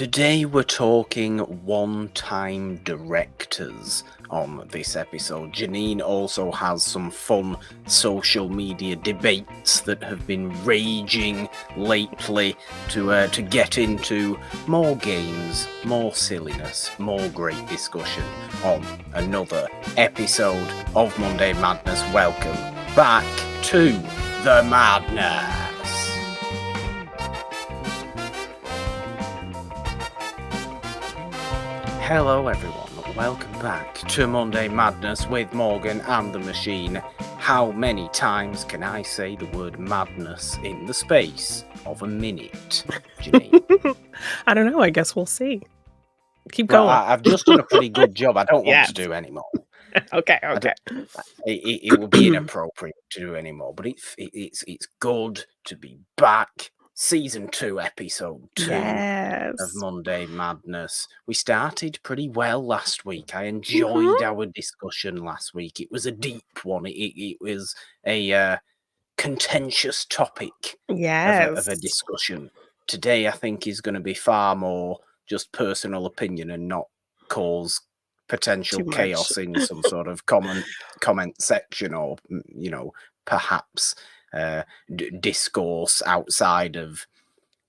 Today we're talking one-time directors on this episode. Jeannine also has some fun social media debates that have been raging lately to get into more games, more silliness, more great discussion on another episode of Monday Madness. Welcome back to the madness. Hello everyone, welcome back to Monday Madness with Morgan and the Machine. How many times can I say the word madness in the space of a minute, Jeannine? I don't know, I guess we'll see. Keep Well, going. I've just done a pretty good job. I don't want Yes. to do any more. Okay. It would be inappropriate to do any more, but it's good to be back. Season 2, episode 2 Yes. of Monday Madness. We started pretty well last week. I enjoyed our discussion last week. It was a deep one. It was a contentious topic of a discussion. Today, I think, is going to be far more just personal opinion and not cause potential chaos in some sort of comment section or, perhaps discourse outside of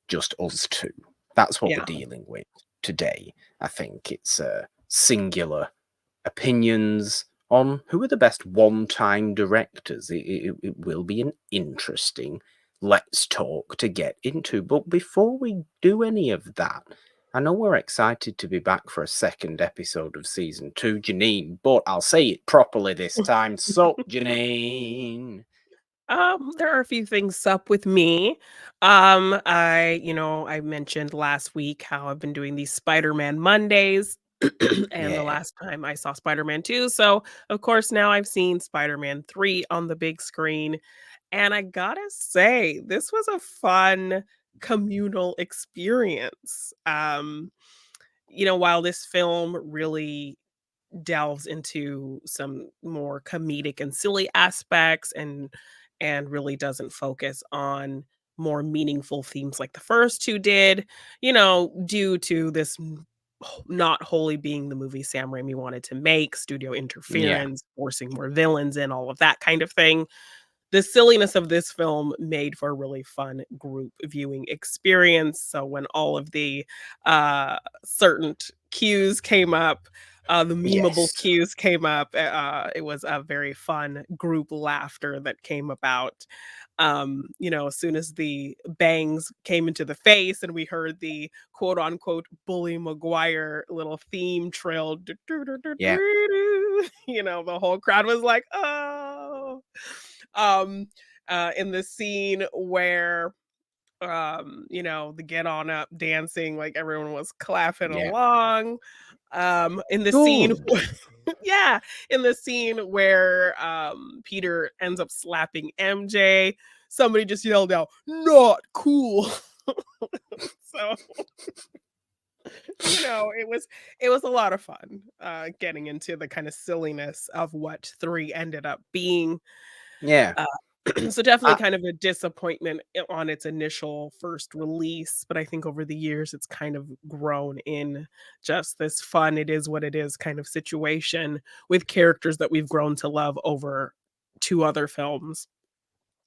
just us two. That's what we're dealing with today. I think it's singular opinions on who are the best one-time directors. It will be an interesting let's talk to get into. But before we do any of that, I know we're excited to be back for a second episode of season 2, Jeannine, but I'll say it properly this time. So, Jeannine. There are a few things up with me. I mentioned last week how I've been doing these Spider-Man Mondays. And the last time I saw Spider-Man 2. So, of course, now I've seen Spider-Man 3 on the big screen. And I gotta say, this was a fun communal experience. While this film really delves into some more comedic and silly aspects and really doesn't focus on more meaningful themes like the first two did, due to this not wholly being the movie Sam Raimi wanted to make, studio interference, forcing more villains in, all of that kind of thing. The silliness of this film made for a really fun group viewing experience. So when all of the certain cues came up, the memeable cues came up, it was a very fun group laughter that came about. As soon as the bangs came into the face and we heard the quote unquote Bully Maguire little theme trail, the whole crowd was like, oh. In the scene where the get on up dancing, like everyone was clapping along. In the scene in the scene where Peter ends up slapping MJ, somebody just yelled out, "Not cool." So it was a lot of fun getting into the kind of silliness of what 3 ended up being. So definitely kind of a disappointment on its initial first release, but I think over the years it's kind of grown in just this fun, it is what it is kind of situation with characters that we've grown to love over 2 other films.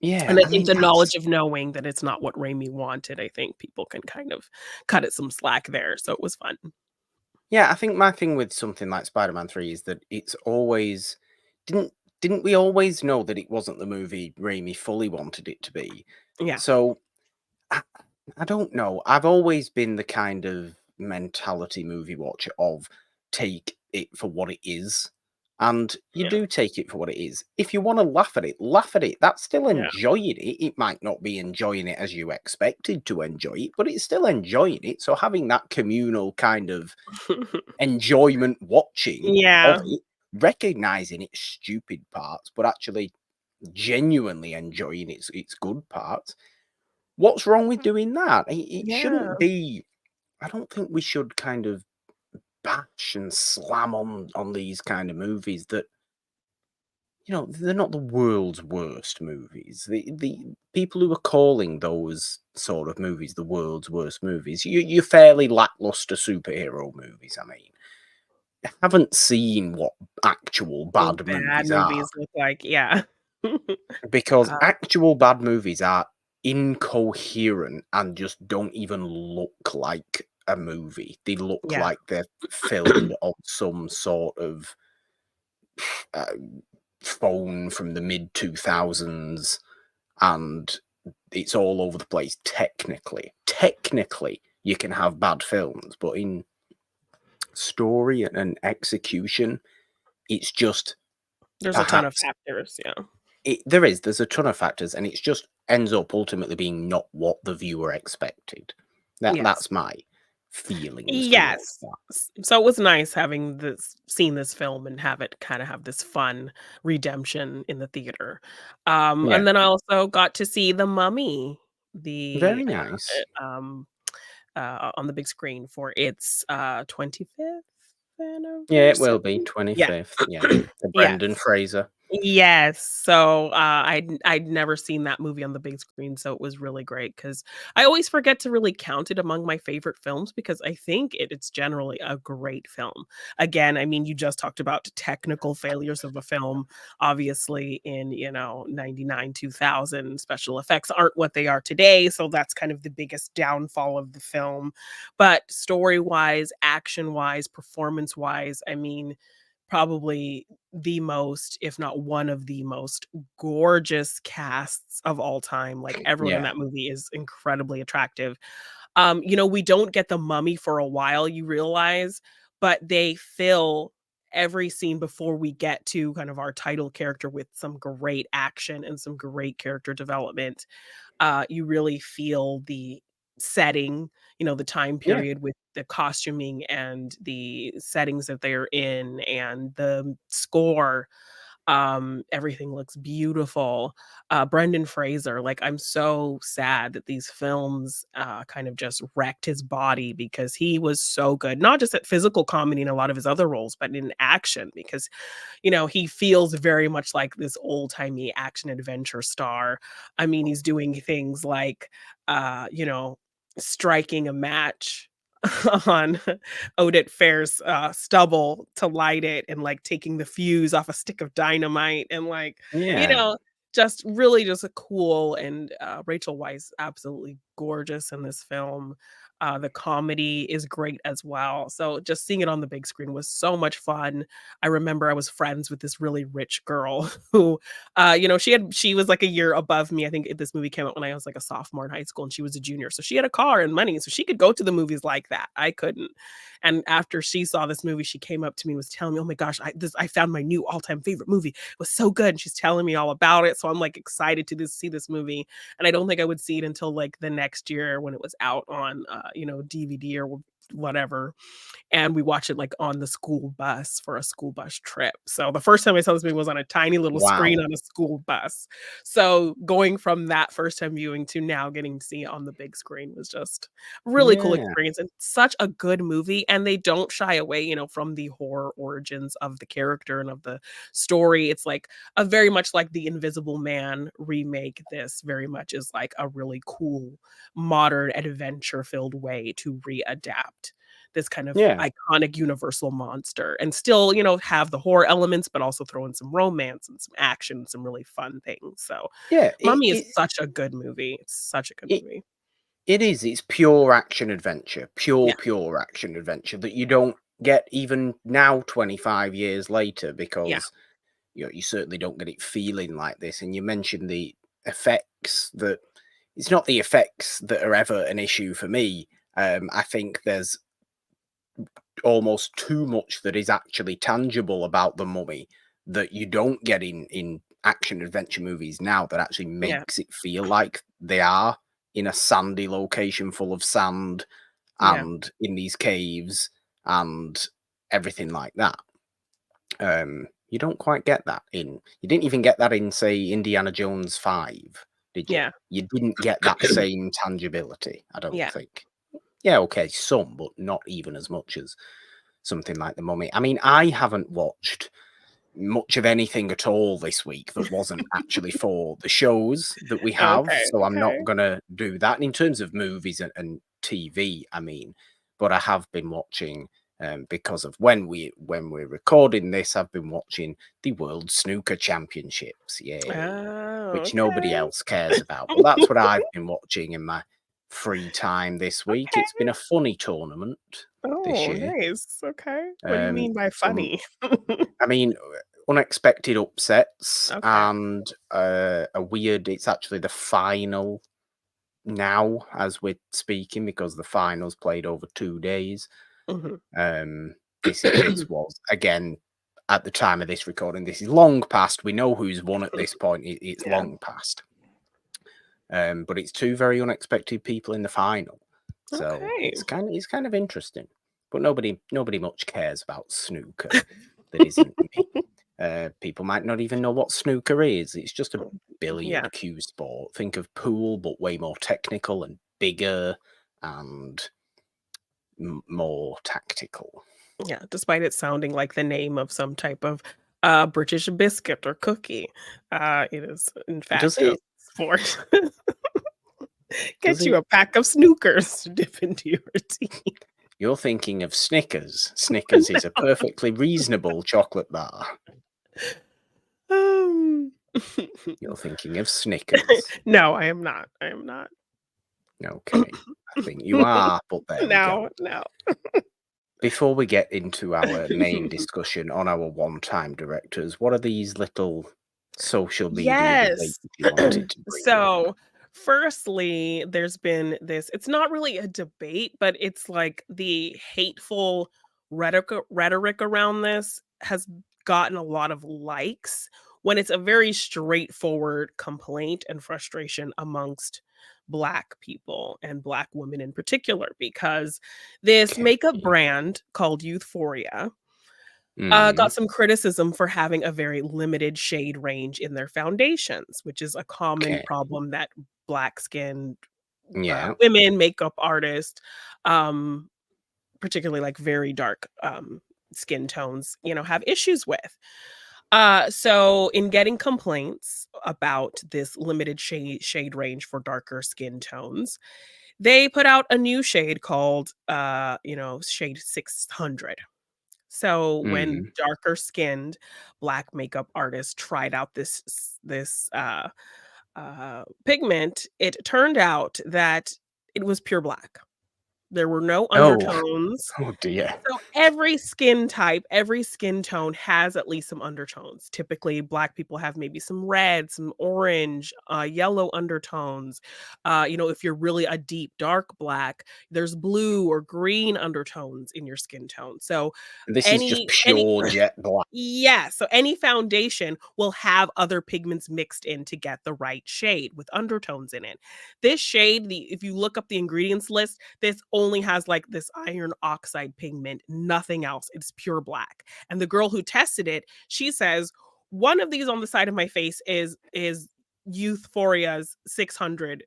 And I think the knowledge of knowing that it's not what Raimi wanted, I think people can kind of cut it some slack there, so it was fun. Yeah, I think my thing with something like Spider-Man 3 is that it's always didn't we always know that it wasn't the movie Raimi fully wanted it to be? Yeah. So I don't know. I've always been the kind of mentality movie watcher of take it for what it is. And you do take it for what it is. If you want to laugh at it, laugh at it. That's still enjoying it. It might not be enjoying it as you expected to enjoy it, but it's still enjoying it. So having that communal kind of enjoyment watching of it, recognizing its stupid parts, but actually genuinely enjoying its good parts. What's wrong with doing that? It shouldn't be. I don't think we should kind of bash and slam on these kind of movies that they're not the world's worst movies. The people who are calling those sort of movies the world's worst movies, you're fairly lackluster superhero movies. I mean, I haven't seen what actual Real bad bad movies are, movies look like, yeah. because Uh, actual bad movies are incoherent and just don't even look like a movie. They look yeah. like they're filmed on some sort of uh, phone from the mid 2000s, and it's all over the place. Technically you can have bad films, but in story and execution, it's just There's a ton of perhaps factors, yeah. there's a ton of factors, and it's just ends up ultimately being not what the viewer expected. Yes. That's my feelings towards Yes. that. So it was nice having seen this film and have it kinda have this fun redemption in the theater. Yeah, And then I also got to see The Mummy, the, very nice. on the big screen for its, 25th Yeah, it will be anniversary? Yeah. 25th. Yeah, the Yes. Brendan Fraser. Yes. So, I'd never seen that movie on the big screen, so it was really great because I always forget to really count it among my favorite films because I think it's generally a great film. Again, I mean, you just talked about technical failures of a film. Obviously, in, 99, 2000, special effects aren't what they are today, so that's kind of the biggest downfall of the film. But story-wise, action-wise, performance-wise, I mean, probably the most, if not one of the most gorgeous casts of all time. Like, everyone in Yeah, that movie is incredibly attractive. We don't get the mummy for a while, you realize, but they fill every scene before we get to kind of our title character with some great action and some great character development. You really feel the setting, the time yeah, period with the costuming and the settings that they're in and the score. Everything looks beautiful. Brendan Fraser, like, I'm so sad that these films, kind of just wrecked his body because he was so good, not just at physical comedy in a lot of his other roles, but in action because he feels very much like this old-timey action adventure star. I mean, he's doing things like, striking a match on Odette Fair's, stubble to light it and, like, taking the fuse off a stick of dynamite and, like, you yeah, know, just really just a cool and, Rachel Weisz absolutely gorgeous in this film. The comedy is great as well. So just seeing it on the big screen was so much fun. I remember I was friends with this really rich girl who, she was like a year above me. I think this movie came out when I was like a sophomore in high school and she was a junior. So she had a car and money, so she could go to the movies like that. I couldn't. And after she saw this movie, she came up to me and was telling me, "Oh my gosh, I found my new all-time favorite movie. It was so good." And she's telling me all about it. So I'm like excited to see this movie. And I don't think I would see it until like the next year when it was out on DVD or whatever, and we watched it, like, on the school bus for a school bus trip. So, the first time I saw this movie was on a tiny little screen wow, on a school bus. So, going from that first time viewing to now getting to see it on the big screen was just a really cool yeah, experience and such a good movie, and they don't shy away, from the horror origins of the character and of the story. It's, like, a very much like the Invisible Man remake, this very much is, like, a really cool, modern, adventure-filled way to readapt this kind of yeah, iconic universal monster and still, have the horror elements, but also throw in some romance and some action and some really fun things. So, yeah. Mummy is such a good movie. It's such a good It movie. it is. It's pure action adventure, Yeah, pure action adventure that you don't get even now, 25 years later, yeah, because you certainly don't get it feeling like this. And you mentioned the effects that it's not the effects that are ever an issue for me. I think there's almost too much that is actually tangible about the mummy that you don't get in action adventure movies now, that actually yeah, makes it feel like they are in a sandy location full of sand yeah, and in these caves and everything like that. You don't quite get that in you didn't even get that in, say, Indiana Jones 5, did you? yeah, You didn't get that same tangibility, I don't yeah, think. Yeah, okay, but not even as much as something like The Mummy. I mean, I haven't watched much of anything at all this week that wasn't actually for the shows that we have, Okay, so I'm not okay. gonna do that. In terms of movies and TV, I mean, but I have been watching, because of when we're recording this, I've been watching the World Snooker Championships, yay, Oh, which nobody okay. else cares about, but that's what I've been watching in my free time this week. It's been Okay. a funny tournament this Oh, year. nice. Okay. What do you mean by Some funny? I mean, unexpected upsets Okay. and, a weird it's actually the final now as we're speaking because the finals played over 2 days. Mhm. Um, this was again, at the time of this recording, this is long past. We know who's won at this point. It's Yeah. long past. But it's 2 very unexpected people in the final. So Okay. it's kind of interesting. But nobody much cares about snooker that isn't me. People might not even know what snooker is. It's just a Yeah. billiard cue sport. Think of pool, but way more technical and bigger and more tactical. Yeah, despite it sounding like the name of some type of, British biscuit or cookie, it is in Does fact a it? sport. Does Get you it? a pack of Snookers to dip into your tea. You're thinking of Snickers. Snickers is a No. perfectly reasonable chocolate bar. Um, You're thinking of Snickers. no, I am not, I am not. Okay. I think you are, but there we No, go. no. Before we get into our main discussion on our one-time directors, what are these little social media Yes. debates you wanted to bring up? So, firstly, there's been this it's not really a debate, but it's like the hateful rhetoric around this has gotten a lot of likes when it's a very straightforward complaint and frustration amongst Black people and Black women in particular, because this makeup Okay. brand called Youthforia Mm, got some criticism for having a very limited shade range in their foundations, which is a common okay. problem that black-skinned, Yeah. women, makeup artists, um, particularly, like, very dark, skin tones, have issues with. So in getting complaints about this limited shade range for darker skin tones, they put out a new shade called, shade 600. So when Mm. darker skinned Black makeup artists tried out this pigment, it turned out that it was pure black. There were no Oh, undertones. oh dear. So every skin type, every skin tone has at least some undertones. Typically, Black people have maybe some red, some orange, yellow undertones. If you're really a deep dark Black, there's blue or green undertones in your skin tone. So This is just any pure jet black. yeah, so any foundation will have other pigments mixed in to get the right shade with undertones in it. This shade, if you look up the ingredients list, this only has like this iron oxide pigment, nothing else. It's pure black. And the girl who tested it, she says, one of these on the side of my face is Youthforia's 600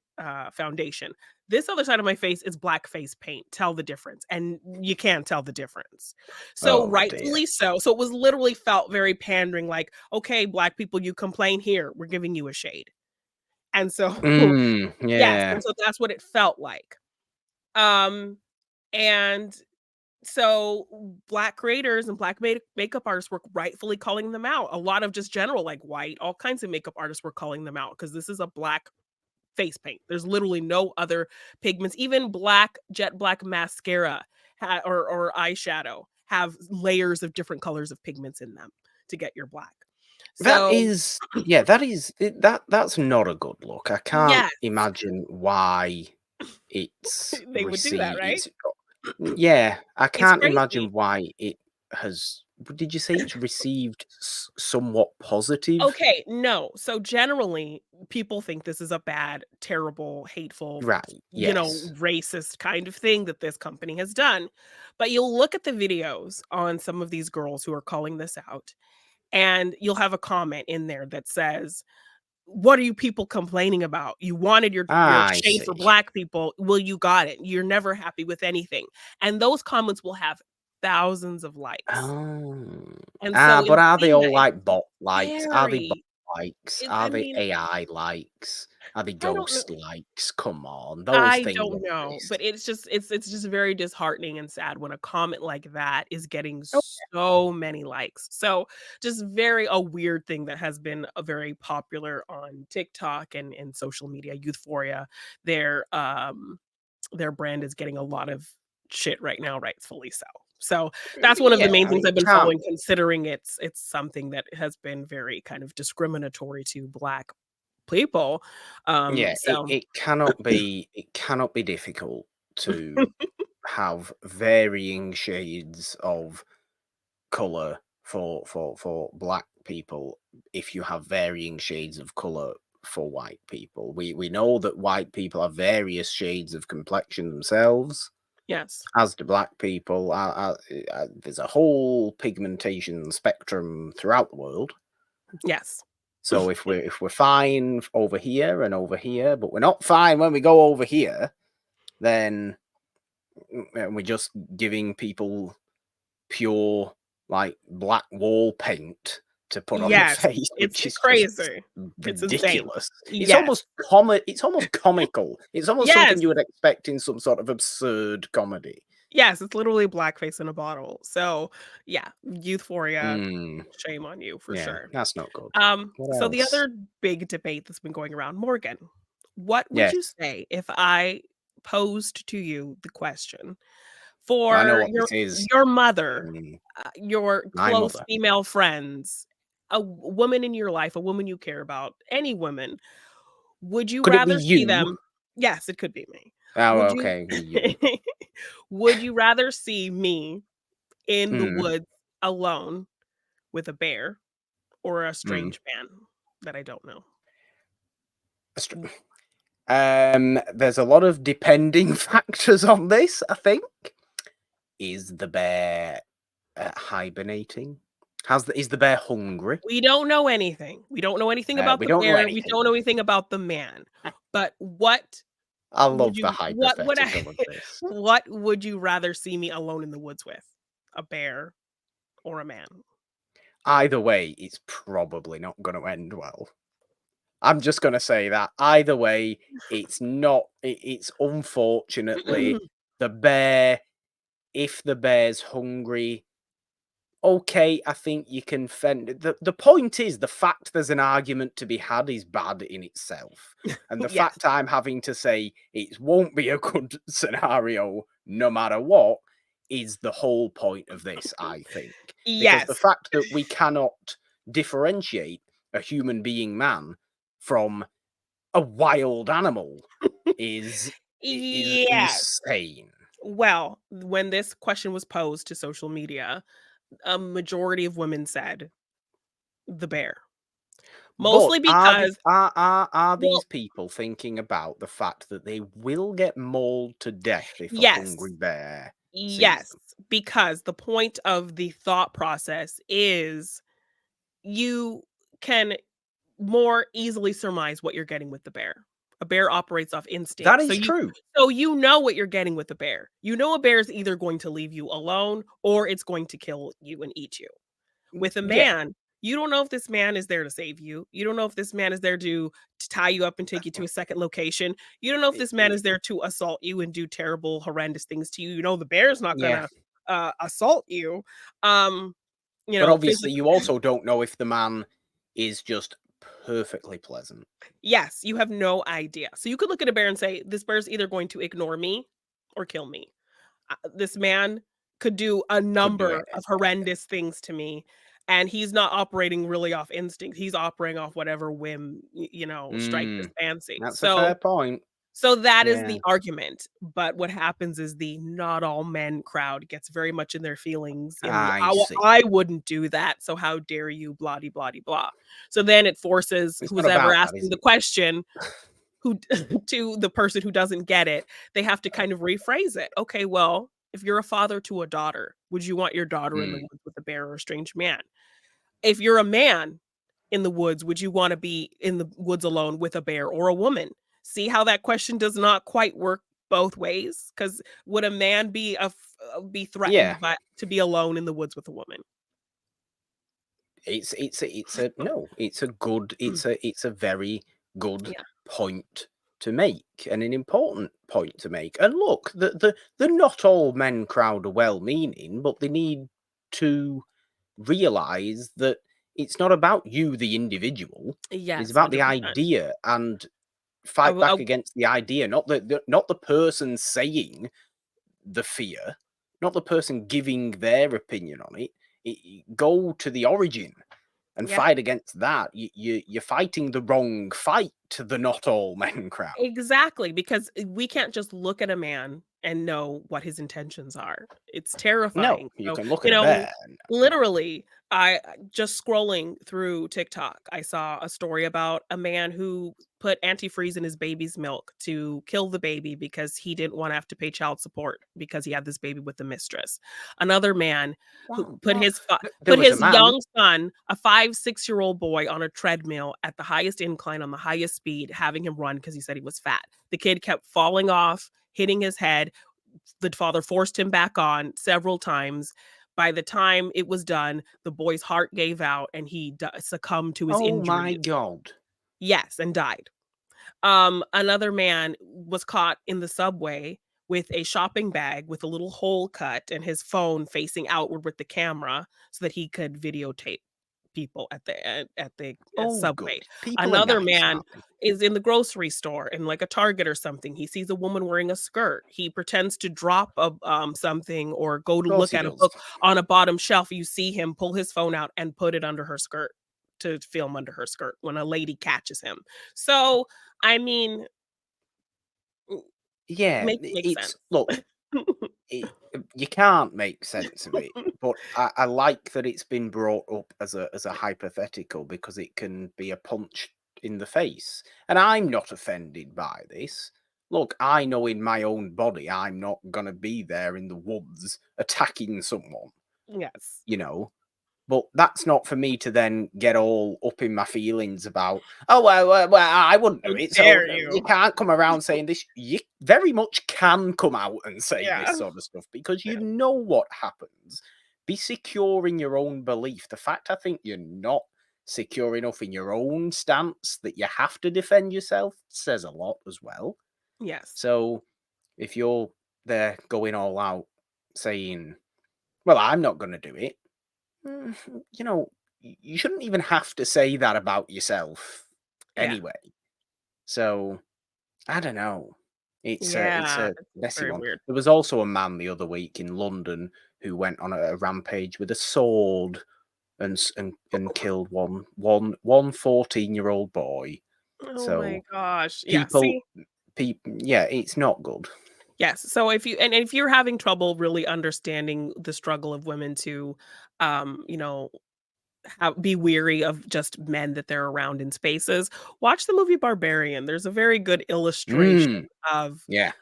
foundation. This other side of my face is black face paint. Tell the difference. And you can't tell the difference. So Oh dear. rightfully so. So it was literally felt very pandering, like, okay, Black people, you complain here. We're giving you a shade. And so yes, Yeah. and so that's what it felt like. Um, and so Black creators and Black makeup artists were rightfully calling them out. A lot of just general, like white, all kinds of makeup artists were calling them out because this is a black face paint. There's literally no other pigments. Even jet black mascara or eyeshadow have layers of different colors of pigments in them to get your black. That So is yeah, that is that's not a good look. I can't yes, imagine why they would do that, right? it's yeah, I It's can't crazy. imagine why it has did you say it's received somewhat positive? Okay, no. So generally, people think this is a bad, terrible, hateful, Right, yes. racist kind of thing that this company has done. But you'll look at the videos on some of these girls who are calling this out, and you'll have a comment in there that says, "What are you people complaining about? You wanted your I shade for see. Black people. Well, you got it. You're never happy with anything." And those comments will have thousands of likes. Oh. And so in But are they seeing that, all it's like bot likes? Are they bot very likes? it Are I they mean, AI likes? Are they I don't know. ghost likes? Come on, those I things don't know, exist. but it's just very disheartening and sad when a comment like that is getting Oh, so many likes. So, just very a weird thing that has been a very popular on TikTok and social media, Youthforia. Their, their brand is getting a lot of shit right now, rightfully so. So, that's one of the yeah, main I things mean, I've been can't following considering it's something that has been very kind of discriminatory to Black people. yeah, So it cannot be difficult to have varying shades of color for black people if you have varying shades of color for white people. We know that white people have various shades of complexion themselves, yes. as do black people. There's a whole pigmentation spectrum throughout the world. Yes. So if we're fine over here and over here, but we're not fine when we go over here, then we're just giving people pure like black wall paint to put on the Yes, face, which it's is just crazy. It's insane. ridiculous. Yes. It's almost comical. It's almost Yes. something you would expect in some sort of absurd comedy. Yes, it's literally blackface in a bottle. So, yeah, Youthforia, Mm, shame on you for yeah, sure. that's not good. What So the else? other big debate that's been going around, Morgan, what would you Yes, say if I posed to you the question I know for what this is. your mother, Mm, your my close mother. female friends, a woman in your life, a woman you care about, any woman, would you Could it be rather see you? them yes, it could be me. Oh, Would you okay, be you. would you rather see me in the Mm, woods alone with a bear or a mm. strange man that I don't know? There's a lot of depending factors on this, I think. Is the bear hibernating? Is the bear hungry? We don't know anything. We don't know anything about We the don't know bear, we anything. don't know anything about the man. But what I would love the you what would I hypothetical of this. what would you rather see me alone in the woods with? A bear or a man? Either way, it's probably not going to end well. I'm just going to say that. Either way, it's not. It's unfortunately the bear. If the bear's hungry, okay, I think you can fend the point is the fact there's an argument to be had is bad in itself. And the Yes. fact I'm having to say it won't be a good scenario no matter what is the whole point of this, I think. Because the Yes. fact that we cannot differentiate a human being man from a wild animal is Yes. insane. Well, when this question was posed to social media, a majority of women said the bear. But Mostly because are well, these people thinking about the fact that they will get mauled to death if a yes. hungry bear sees Yes, them? because the point of the thought process is you can more easily surmise what you're getting with the bear. A bear operates off That instinct. is true. So you know what you're getting with a bear. You know a bear is either going to leave you alone or it's going to kill you and eat you. With a Yeah, man, you don't know if this man is there to save you. You don't know if this man is there to tie you up and take you to a second location. You don't know if i- this man i- is there to assault you and do terrible, horrendous things to you. You know the bear's not yeah. gonna assault you. Um, But obviously, physically. you also don't know if the man is just perfectly pleasant. Yes, you have no idea. So you could look at a bear and say, this bear's either going to ignore me or kill me. This man could do a Could do number of anything. horrendous things to me, and he's not operating really off instinct. He's operating off whatever whim, strikes his Mm, fancy. that's a So fair point. so that is Yeah, the argument, but what happens is the not all men crowd gets very much in their feelings in, I "Oh, see. I wouldn't do that, so how dare you, blah de blah de blah." So then it forces It's who's not ever about that, asking is the it? question who to the person who doesn't get it, they have to kind of rephrase it. Okay, well, if you're a father to a daughter, would you want your daughter in the Mm, woods with a bear or a strange man? If you're a man in the woods, would you wanna be in the woods alone with a bear or a woman? See how that question does not quite work both ways? Because would a man be be Yeah. threatened by to be alone in the woods with a woman. It's a very good Yeah. point to make, and an important point to make. And look, the not all men crowd are well-meaning, but they need to realize that it's not about you, the individual. It's Yes, about the 100%. idea, and I fight w back against the idea, not the person saying the fear, not the person giving their opinion on it. Go to the origin and yeah. fight against that. You're fighting the wrong fight, the not all men crowd. Exactly, because we can't just look at a man and know what his intentions are. It's No, terrifying. you So, can look you at a know, bear. literally, just scrolling through TikTok, I saw a story about a man who put antifreeze in his baby's milk to kill the baby because he didn't want to have to pay child support because he had this baby with the mistress. Another man who put What? his There put was a his man. young son, a 5, 6-year-old boy, on a treadmill at the highest incline on the highest speed, having him run because he said he was fat. The kid kept falling off, hitting his head. The father forced him back on several times. By the time it was done, the boy's heart gave out and he succumbed to his Oh my injuries. god. Yes, and died. Another man was caught in the subway with a shopping bag with a little hole cut and his phone facing outward with the camera so that he could videotape people at the Oh subway. good. People are Another nice, man aren't they? is in the grocery store in like a Target or something. He sees a woman wearing a skirt. He pretends to drop something or go to Of course look he at a does. book on a bottom shelf. You see him pull his phone out and put it under her skirt to film under her skirt when a lady catches him. So, I mean, mm, Yeah, make it's sense. look, you can't make sense of it, but I like that it's been brought up as a hypothetical because it can be a punch in the face. And I'm not offended by this. Look, I know in my own body I'm not gonna be there in the woods attacking someone, Yes. you know. But that's not for me to then get all up in my feelings about, oh, well, I wouldn't do How it. So dare you you? can't come around saying this. You very much can come out and say Yeah. this sort of stuff because you Yeah. know what happens. Be secure in your own belief. The fact I think you're not secure enough in your own stance that you have to defend yourself says a lot as well. Yes. So if you're there going all out saying, well, I'm not going to do it, Mm, you know, you shouldn't even have to say that about yourself Yeah. anyway. So I don't know. It's Yeah. a It's messy very one. weird. There was also a man the other week in London who went on a rampage with a sword and killed one 14-year-old boy. Oh my So gosh. Yeah, people see? yeah, it's not good. Yes. So if you're having trouble really understanding the struggle of women to, you know, be weary of just men that they're around in spaces, watch the movie Barbarian. There's a very good illustration Mm, of yeah,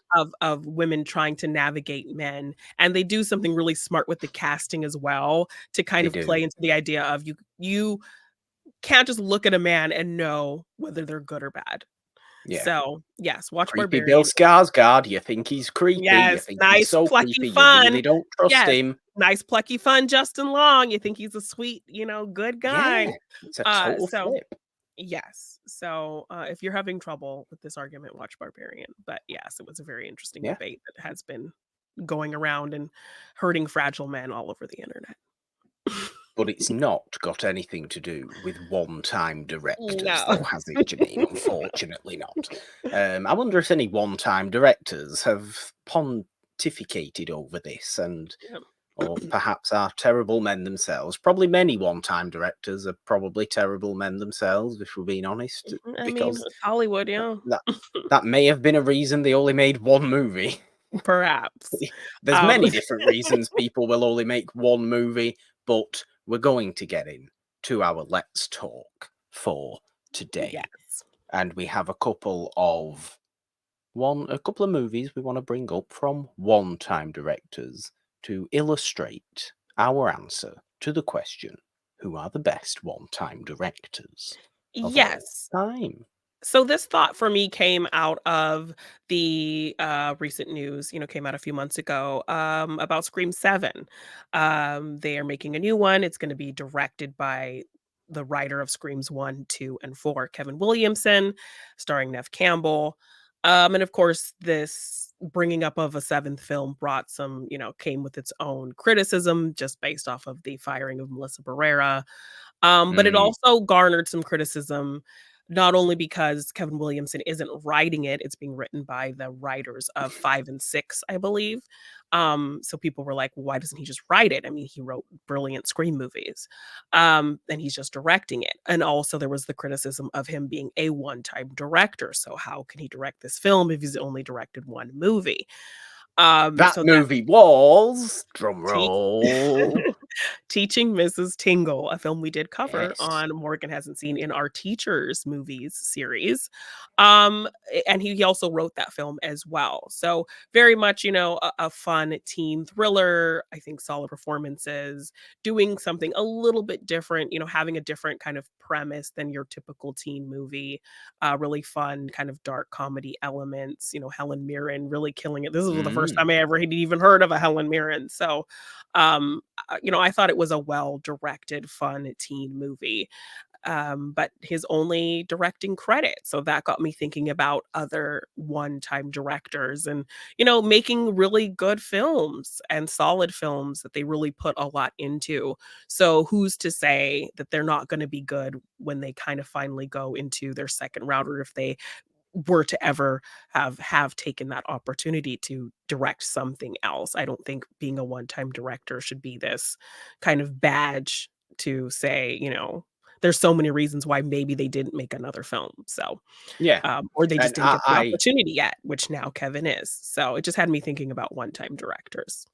women trying to navigate men, and they do something really smart with the casting as well to kind they of play do. into the idea of you can't just look at a man and know whether they're good or bad. Yeah. So, yes, watch Creepy Bill Barbarian. Skarsgård, you think he's creepy, you Yes, think he's nice, so plucky, creepy, you fun. really don't trust Yes, him. nice, plucky, fun Justin Long. You think he's a sweet, good guy. Yeah, it's a total So flip. yes. So, if you're having trouble with this argument, watch Barbarian. But yes, it was a very interesting Yeah, debate that has been going around and hurting fragile men all over the internet. but it's not got anything to do with one-time directors, No. though, has it, Janine? Unfortunately not. I wonder if any one-time directors have pontificated over this and Yeah. or perhaps are terrible men themselves. Probably many one-time directors are probably terrible men themselves, if we're being honest, I mean, because it's Hollywood, yeah. that that may have been a reason they only made one movie. Perhaps. There's Um, many different reasons people will only make one movie, but we're going to get in to our Let's Talk for today. yes. And we have a couple of movies we want to bring up from one-time directors to illustrate our answer to the question, who are the best one-time directors of all Yes. time? So this thought for me came out of the recent news, came out a few months ago about Scream 7. They are making a new one. It's going to be directed by the writer of Screams 1, 2, and 4, Kevin Williamson, starring Nev Campbell. And of course, this bringing up of a seventh film brought some, came with its own criticism just based off of the firing of Melissa Barrera. But it Mm. also garnered some criticism, not only because Kevin Williamson isn't writing it, it's being written by the writers of 5 and 6, I believe. So people were like, "Well, why doesn't he just write it? I mean, he wrote brilliant Scream movies, and he's just directing it." And also there was the criticism of him being a one-time director. So how can he direct this film if he's only directed one movie? That So that movie was, drum te roll. Teaching Mrs. Tingle, a film we did cover Yes. on Morgan Hasn't Seen in our Teachers Movies series. And he also wrote that film as well. So very much, a fun teen thriller. I think solid performances, doing something a little bit different, having a different kind of premise than your typical teen movie. Really fun, kind of dark comedy elements. Helen Mirren really killing it. This was the first Mm. time I ever had even heard of a Helen Mirren. So I thought it was a well-directed, fun teen movie, but his only directing credit. So that got me thinking about other one-time directors and, making really good films and solid films that they really put a lot into. So who's to say that they're not gonna be good when they kind of finally go into their second round, or if they were to ever have taken that opportunity to direct something else. I don't think being a one-time director should be this kind of badge to say, there's so many reasons why maybe they didn't make another film. So, Yeah, or they just and didn't get the opportunity yet, which now Kevin is. So it just had me thinking about one-time directors.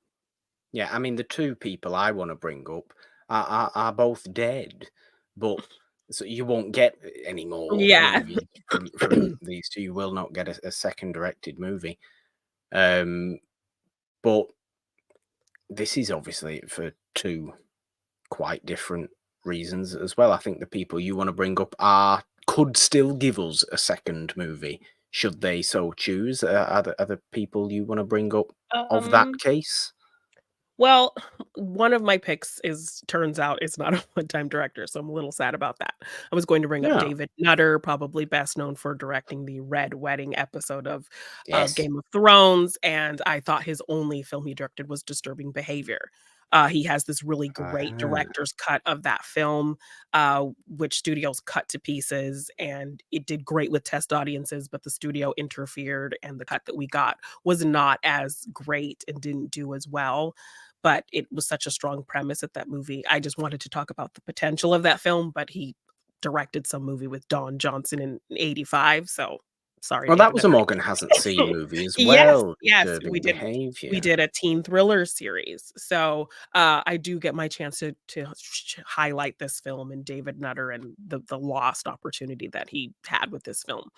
yeah, I mean, the 2 people I wanna bring up are both dead, but so you won't get any more Yeah. movies from these 2. You will not get a second directed movie. Um, but this is obviously for 2 quite different reasons as well. I think the people you wanna bring up could still give us a second movie should they so choose. Are the people you wanna bring up of that Um case? Well, one of my picks is turns out is not a one-time director, so I'm a little sad about that. I was going to bring up Yeah. David Nutter, probably best known for directing the Red Wedding episode of Yes. Game of Thrones, and I thought his only film he directed was Disturbing Behavior. He has this really great Ah. director's cut of that film, which studios cut to pieces, and it did great with test audiences, but the studio interfered, and the cut that we got was not as great and didn't do as well, but it was such a strong premise at that movie. I just wanted to talk about the potential of that film, but he directed some movie with Don Johnson in '85, so sorry, Well, that David was a Nutter. Morgan Hasn't Seen movie as Yes, well, yes, we Disturbing did we Behaviour. did a teen thriller series. So, I do get my chance to highlight this film and David Nutter and the lost opportunity that he had with this film.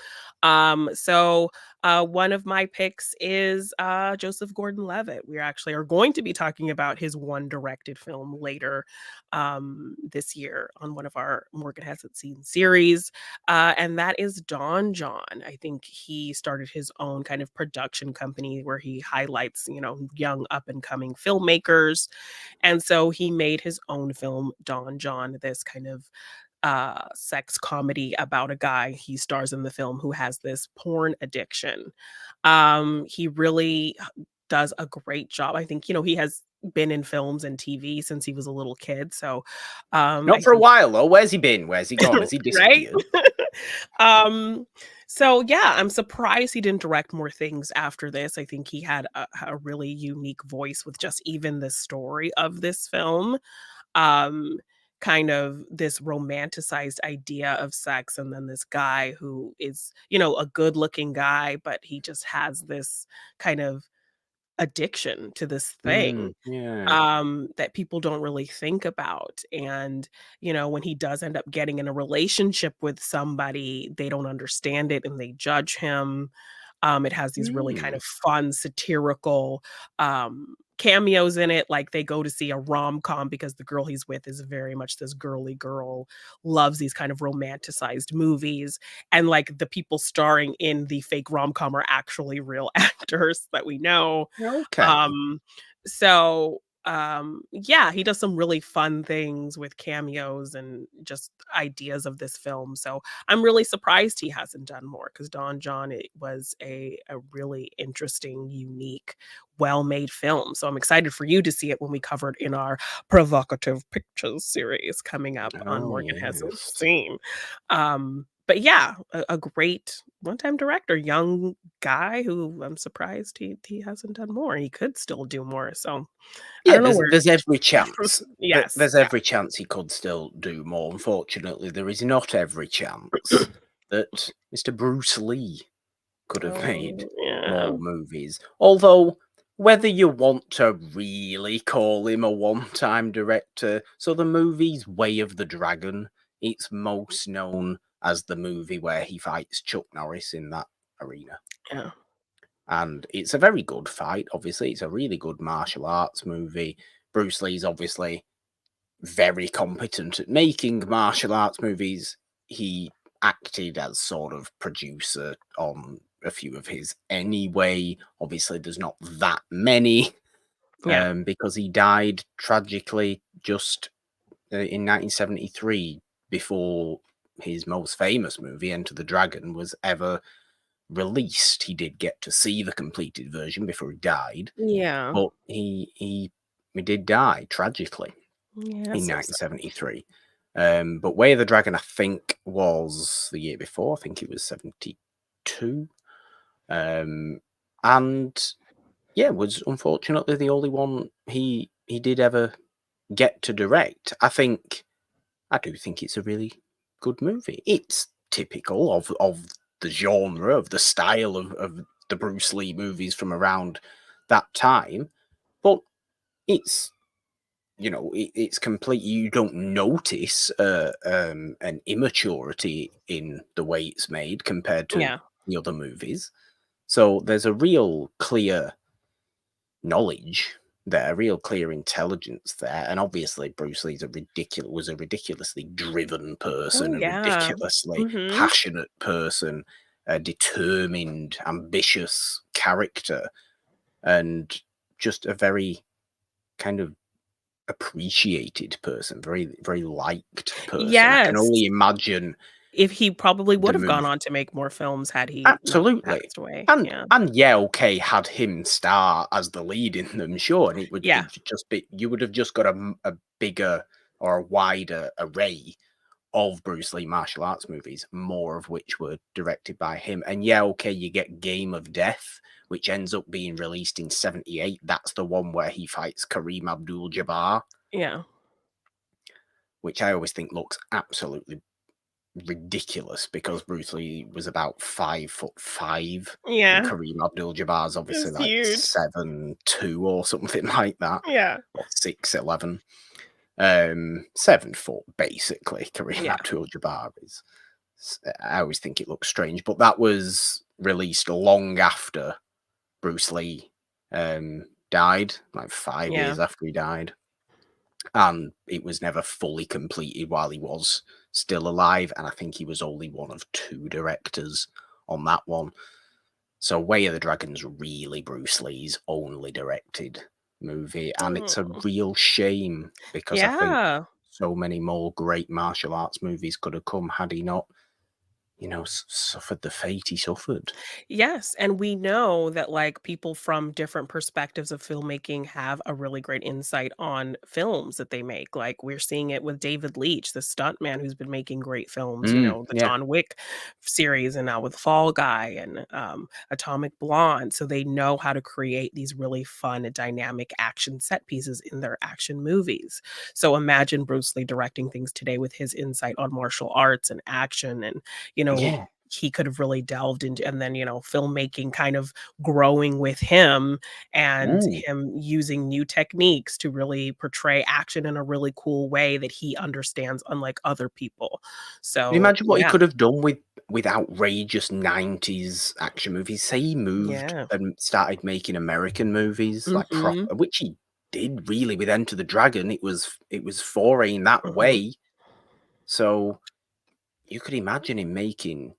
One of my picks is, Joseph Gordon-Levitt. We actually are going to be talking about his one directed film later, this year on one of our Morgan Hasn't Seen series, and that is Don John. I think he started his own kind of production company where he highlights, young up and coming filmmakers. And so he made his own film, Don John, this kind of sex comedy about a guy he stars in the film who has this porn addiction. He really does a great job. I think, he has been in films and TV since he was a little kid. So Not I for a think while though. Where's he been? Where's he gone? Has he right? disappeared? Um, so yeah, I'm surprised he didn't direct more things after this. I think he had a really unique voice with just even the story of this film. Um, Kind of this romanticized idea of sex, and then this guy who is, a good-looking guy, but he just has this kind of addiction to this thing Yeah. that people don't really think about. And, when he does end up getting in a relationship with somebody, they don't understand it and they judge him. It has these really kind Mm. of fun, satirical cameos in it, like, they go to see a rom-com because the girl he's with is very much this girly girl, loves these kind of romanticized movies, and, like, the people starring in the fake rom-com are actually real actors that we know. Okay. Um, so, yeah, he does some really fun things with cameos and just ideas of this film, so I'm really surprised he hasn't done more because Don John, it was a really interesting, unique, well-made film, so I'm excited for you to see it when we cover it in our provocative pictures series coming up on Oh, Morgan Hasn't yes. Seen. But yeah, a great one-time director, young guy who I'm surprised he hasn't done more. He could still do more, so I Yeah, don't know where. there's every chance. Yes, There's yeah. every chance he could still do more. Unfortunately, there is not every chance that Mr. Bruce Lee could have made Yeah. more movies. Although, whether you want to really call him a one-time director, so the movie's Way of the Dragon, it's most known as the movie where he fights Chuck Norris in that arena. Yeah. And it's a very good fight, obviously. It's a really good martial arts movie. Bruce Lee's obviously very competent at making martial arts movies. He acted as sort of producer on a few of his anyway. Obviously, there's not that many Yeah. because he died tragically just in 1973 before his most famous movie, Enter the Dragon, was ever released. He did get to see the completed version before he died, Yeah. but he did die tragically Yeah, in so sad. 1973. But Way of the Dragon, I think, was the year before. I think it was 72. And yeah, was unfortunately the only one he did ever get to direct. I do think it's a really good movie. It's typical of the genre, of the style of the Bruce Lee movies from around that time, but it's it's complete. You don't notice an immaturity in the way it's made compared to Yeah. the other movies. So there's a real clear knowledge there, real clear intelligence there, and obviously Bruce Lee's was a ridiculously driven Oh, person, a yeah. ridiculously Mhm. passionate person, a determined, ambitious character, and just a very kind of appreciated person, very liked person. I can Yes. only imagine If he probably the would have gone move. on to make more films had he not Absolutely. passed away. And Yeah. yeah, okay, had him star as the lead in them, sure, and Yeah. it would just be you would have just got a bigger or a wider array of Bruce Lee martial arts movies, more of which were directed by him. And yeah, okay, you get Game of Death, which ends up being released in 78. That's the one where he fights Kareem Abdul-Jabbar, Yeah. which I always think looks absolutely ridiculous because Bruce Lee was about 5'5", and Yeah. Kareem Abdul-Jabbar's obviously It's like huge. 7'2" or something like that, Yeah. or 6'11". 7 foot basically. Kareem Yeah. Abdul-Jabbar is. I always think it looks strange, but that was released long after Bruce Lee died, like 5 years Yeah. after he died, and it was never fully completed while he was still alive. And I think he was only one of two directors on that one. So Way of the Dragon's really Bruce Lee's only directed movie, and it's a Oh. real shame because I think Yeah. so many more great martial arts movies could have come had he not, suffered the fate he suffered. Yes, and we know that, like, people from different perspectives of filmmaking have a really great insight on films that they make, like, we're seeing it with David Leitch, the stuntman who's been making great films, the Yeah, John Wick series and now with Fall Guy and, Atomic Blonde, so they know how to create these really fun and dynamic action set pieces in their action movies. So imagine Bruce Lee directing things today with his insight on martial arts and action and, you know, yeah, he could have really delved into, and then, filmmaking kind of growing with him and Mm. him using new techniques to really portray action in a really cool way that he understands unlike other people. Can you So, imagine what he yeah. could have done with outrageous 90s action movies? Say he moved Yeah. and started making American movies, like, Mhm. proper, which he did really with Enter the Dragon. It was foraying that Mhm. way. So, you could imagine him making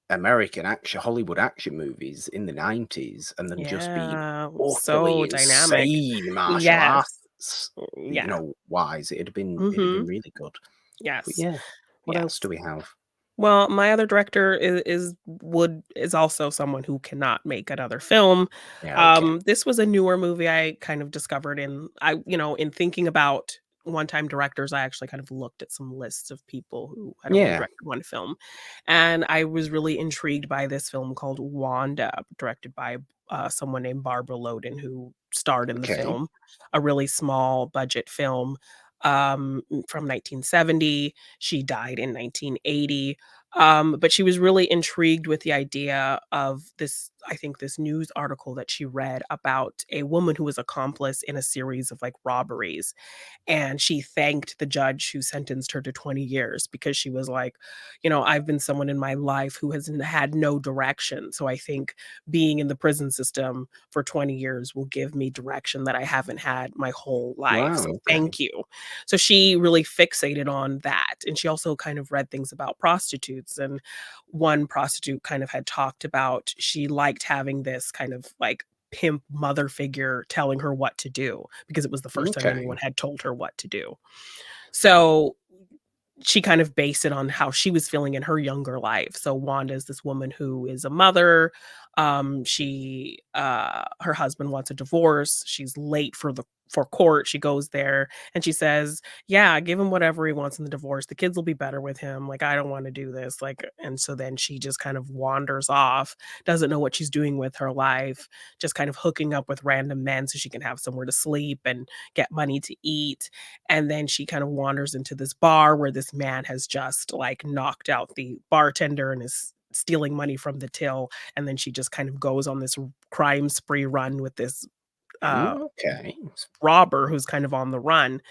American action Hollywood action movies in the 90s and then just be Yeah, utterly so dynamic. insane martial Yes. arts, Yeah. wise. It'd have been Mhm. really good. But Yes. yeah, what else Yes. do we have? Well, my other director is also someone who cannot make another film. Yeah, okay. This was a newer movie I kind of discovered in thinking about one-time directors. I actually kind of looked at some lists of people who had only Yeah, directed one film, and I was really intrigued by this film called Wanda, directed by someone named Barbara Loden, who starred in the okay. film. A really small budget film from 1970. She died in 1980. But she was really intrigued with the idea of this, I think, this news article that she read about a woman who was accomplice in a series of like robberies, and she thanked the judge who sentenced her to 20 years because she was like, I've been someone in my life who has had no direction. So I think being in the prison system for 20 years will give me direction that I haven't had my whole life. Wow, So okay. thank you. So she really fixated on that. And she also kind of read things about prostitutes. And one prostitute kind of had talked about she liked having this kind of like pimp mother figure telling her what to do because it was the first time anyone Okay. had told her what to do. So she kind of based it on how she was feeling in her younger life. So Wanda is this woman who is a mother. Her husband wants a divorce. She's late for court. She goes there and she says, "Yeah, give him whatever he wants in the divorce. The kids will be better with him. Like I don't want to do this." Like, and so then she just kind of wanders off, doesn't know what she's doing with her life, just kind of hooking up with random men so she can have somewhere to sleep and get money to eat. And then she kind of wanders into this bar where this man has just like knocked out the bartender and is stealing money from the till. And then she just kind of goes on this crime spree run with this uh Okay. robber who's kind of on the run.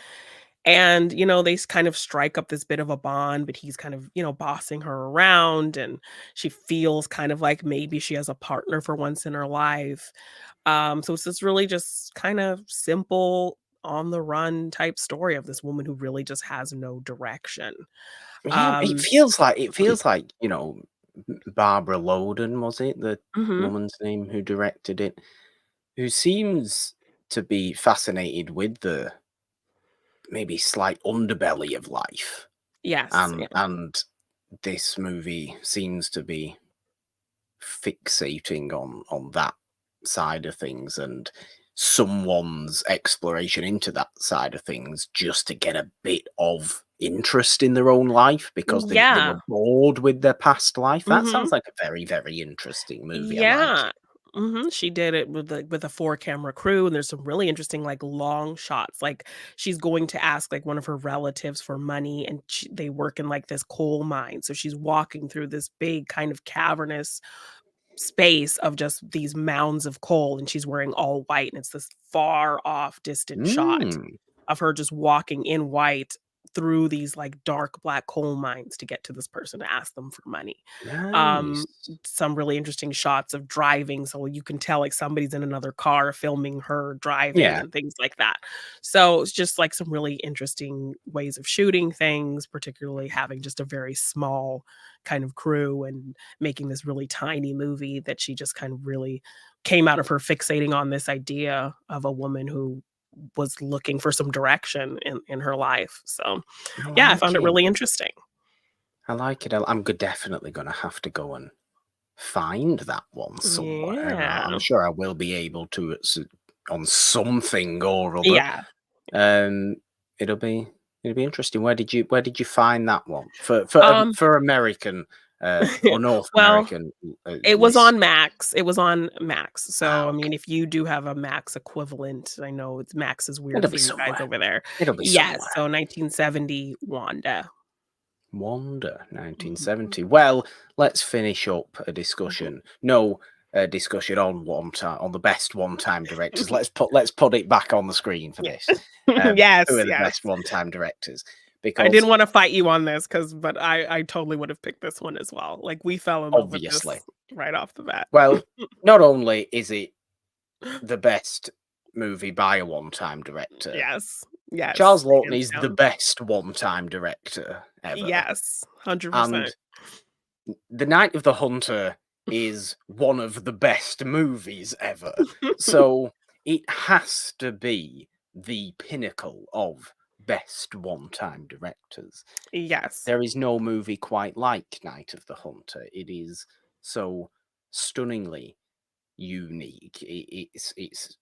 And they kind of strike up this bit of a bond, but he's kind of bossing her around, and she feels kind of like maybe she has a partner for once in her life. So it's this really just kind of simple on the run type story of this woman who really just has no direction. Yeah, it Um, feels like Barbara Loden, was it, the mhm. woman's name who directed it, who seems to be fascinated with the maybe slight underbelly of life. Yes, yeah. And this movie seems to be fixating on that side of things and someone's exploration into that side of things just to get a bit of interest in their own life because they were Yeah. bored with their past life. That sounds Mhm. like a very, very interesting movie. I like Yeah. it. She did it with a 4-camera crew, and there's some really interesting, like, long shots, like, she's going to ask, like, one of her relatives for money, and they work in, like, this coal mine, so she's walking through this big kind of cavernous space of just these mounds of coal, and she's wearing all white, and it's this far off distant shot Mm, of her just walking in white through these, like, dark black coal mines to get to this person to ask them for money. nice. Um, some really interesting shots of driving, so you can tell, like, somebody's in another car filming her driving Yeah. and things like that. So, it's just, like, some really interesting ways of shooting things, particularly having just a very small kind of crew and making this really tiny movie that she just kind of really came out of her fixating on this idea of a woman who was looking for some direction in her life. So, I yeah, I found like it it. really interesting. I like it. Definitely going to have to go and find that one somewhere. I'm Yeah. sure I will be able to on something or other. Yeah. Um, it'll be interesting. Where did you find that one Um, for American or North well, American it was list? on Max. It was on Max. So, Ah, I okay. mean, if you do have a Max equivalent, I know it's Max is weird It'll for be you guys somewhere. over there. It'll be Yes, somewhere. so 1970 Wanda. Wonder, Mhm. 1970. Well, let's finish up a discussion. No, a discussion on on the best one-time directors. Let's put it back on the screen for Yeah. this. Who Yes, are the yes. best one-time directors? I Because didn't wanna fight you on this, but I totally would have picked this one as well. Like, we fell in love with obviously, this right off the bat. well, not only is it the best movie by a one-time director, Yes. Yes, Charles Laughton hands is the down. best one-time director ever. Yes, 100%. And The Night of the Hunter is one of the best movies ever. So it has to be the pinnacle of best one-time directors. Yes. There is no movie quite like Night of the Hunter. It is so stunningly unique. It's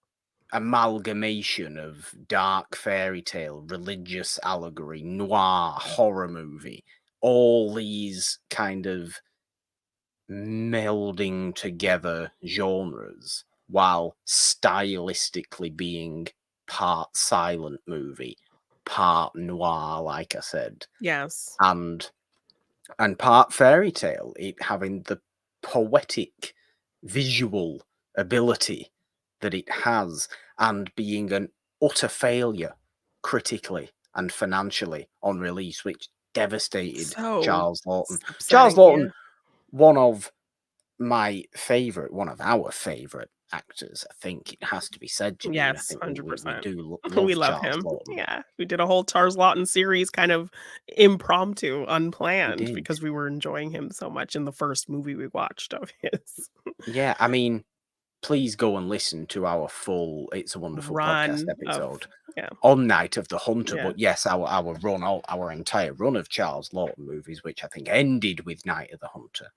amalgamation of dark fairy tale, religious allegory, noir, horror movie, all these kind of melding together genres while stylistically being part silent movie, part noir, like I said, Yes. and part fairy tale, it having the poetic visual ability that it has, and being an utter failure critically and financially on release, which devastated So Charles Laughton. Charles upsetting, yeah. Laughton, one of one of our favorite actors. I think it has to be said, Janine. I Yes, think we 100%. do We love love Charles him. Laughton. Yeah, we did a whole Charles Laughton series kind of impromptu, We unplanned, did. because we were enjoying him so much in the first movie we watched of his. Yeah, I mean, please go and listen to our full It's a Wonderful podcast Run of episode yeah, on Night of the Hunter. yeah, But yes, our entire run of Charles Laughton movies, which I think ended with Night of the Hunter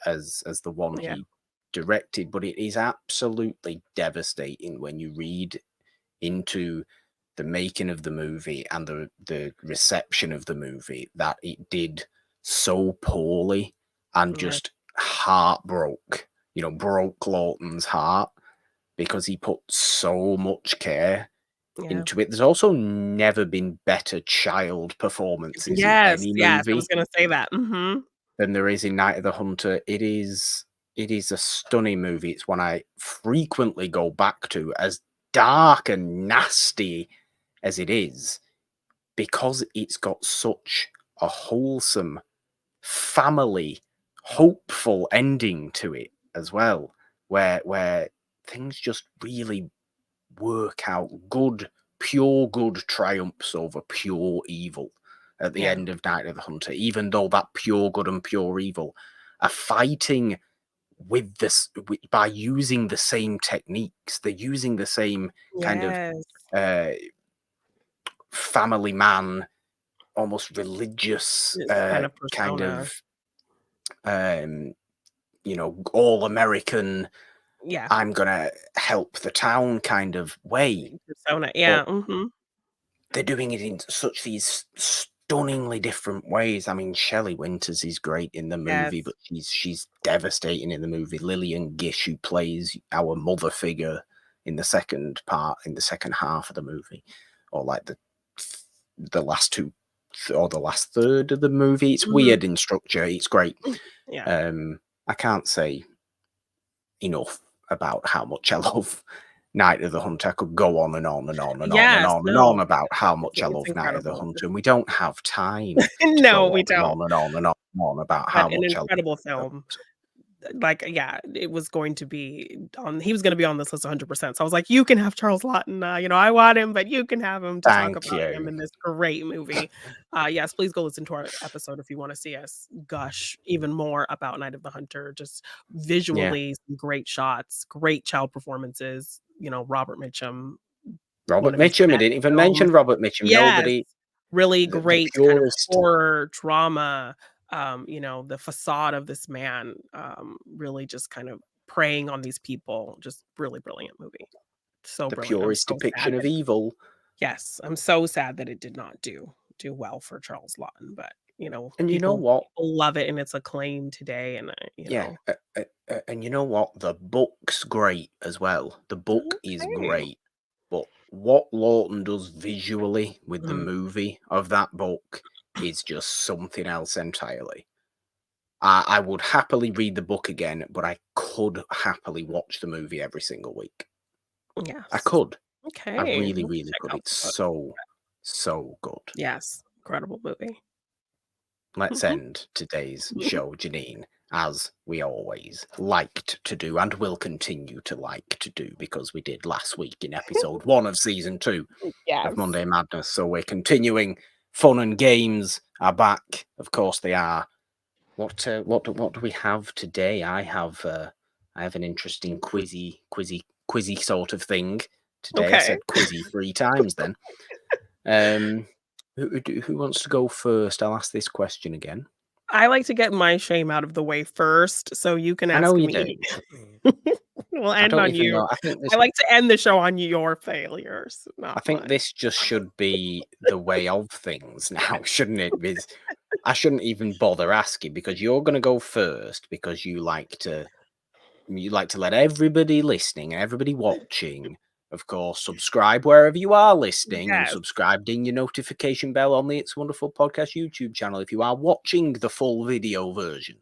as the one yeah, he directed. But it is absolutely devastating when you read into the making of the movie and the reception of the movie that it did so poorly and yeah, just broke Lawton's heart because he put so much care yeah. into it. There's also never been better child performances in Yes, any yes, I was movie gonna say that. Mhm. than there is in Night of the Hunter. It is a stunning movie. It's one I frequently go back to, as dark and nasty as it is, because it's got such a wholesome, family, hopeful ending to it as well, where things just really work out. Pure good triumphs over pure evil at the Yeah, end of Night of the Hunter, even though that pure good and pure evil are fighting by using the same techniques. They're using the same kind of yes. uh, family man, almost religious This kind of kind persona. of um, all American. Yeah, I'm gonna help the town kind of way, persona, but yeah, mhm. they're doing it in such these stunningly different ways. I mean, Shelley Winters is great in the movie, Yes. but she's devastating in the movie. Lillian Gish, who plays our mother figure in the second half of the movie, or like the last two or the last third of the movie. It's Mhm. weird in structure. It's great. Yeah. I can't say enough about how much I love Night of the Hunter. I could go on and on and on and on and Yes, on and on no, about how much I it's love Night of the incredible. Hunter, and we don't have time to go No, we on and don't, on and on and on and on about but how an much I love incredible Night of film. the Hunter. Like, yeah, it was going to be on he was gonna be on this list 100%, so I was like, "You can have Charles Laughton, I want him, but you can have him to talk Thank about him you. in this great movie." Yes, please go listen to our episode if you wanna see us gush even more about Night of the Hunter, just Yeah. visually, some great shots, great child performances, Robert Mitchum, one Robert of his Mitchum. I best didn't even films. mention Robert Mitchum. Yes. Nobody, Really the great kind of purest, horror, drama, the facade of this man, really just kind of preying on these people, just really brilliant movie. So the brilliant. I'm purest so sad depiction of that evil. yes, I'm so sad that it did not do well for Charles Laughton, but, And you know people what? people love it and it's acclaimed today and, Yeah, and you know what? The book's great as well. The book is Okay. great, but what Lawton does visually with the Mhm. movie of that book is just something else entirely. I would happily read the book again, but I could happily watch the movie every single week. I Yes. could. I Okay, really, we'll really check could. out It's the book. so good. Yes, incredible movie. Let's end today's show, Jeannine, as we always liked to do and will continue to like to do, because we did last week in episode 1 of season 2 of Yes. Monday Madness. So we're continuing. Fun and games are back. Of course they are. What do we have today? I have an interesting quizzy sort of thing today. I Okay. said quizzy 3 times then. Who wants to go first? I'll ask this question again. I like to get my shame out of the way first, so you can I know ask you me. do. We'll I end don't on even you. know. I like to end the show on your failures, I not think mine. this just should be the way of things now, shouldn't it? I shouldn't even bother asking, because you're going to go first, because you like to let everybody listening and everybody watching, of course, subscribe wherever you are listening, and Yes, subscribe, ding your notification bell on the It's Wonderful Podcast YouTube channel if you are watching the full video version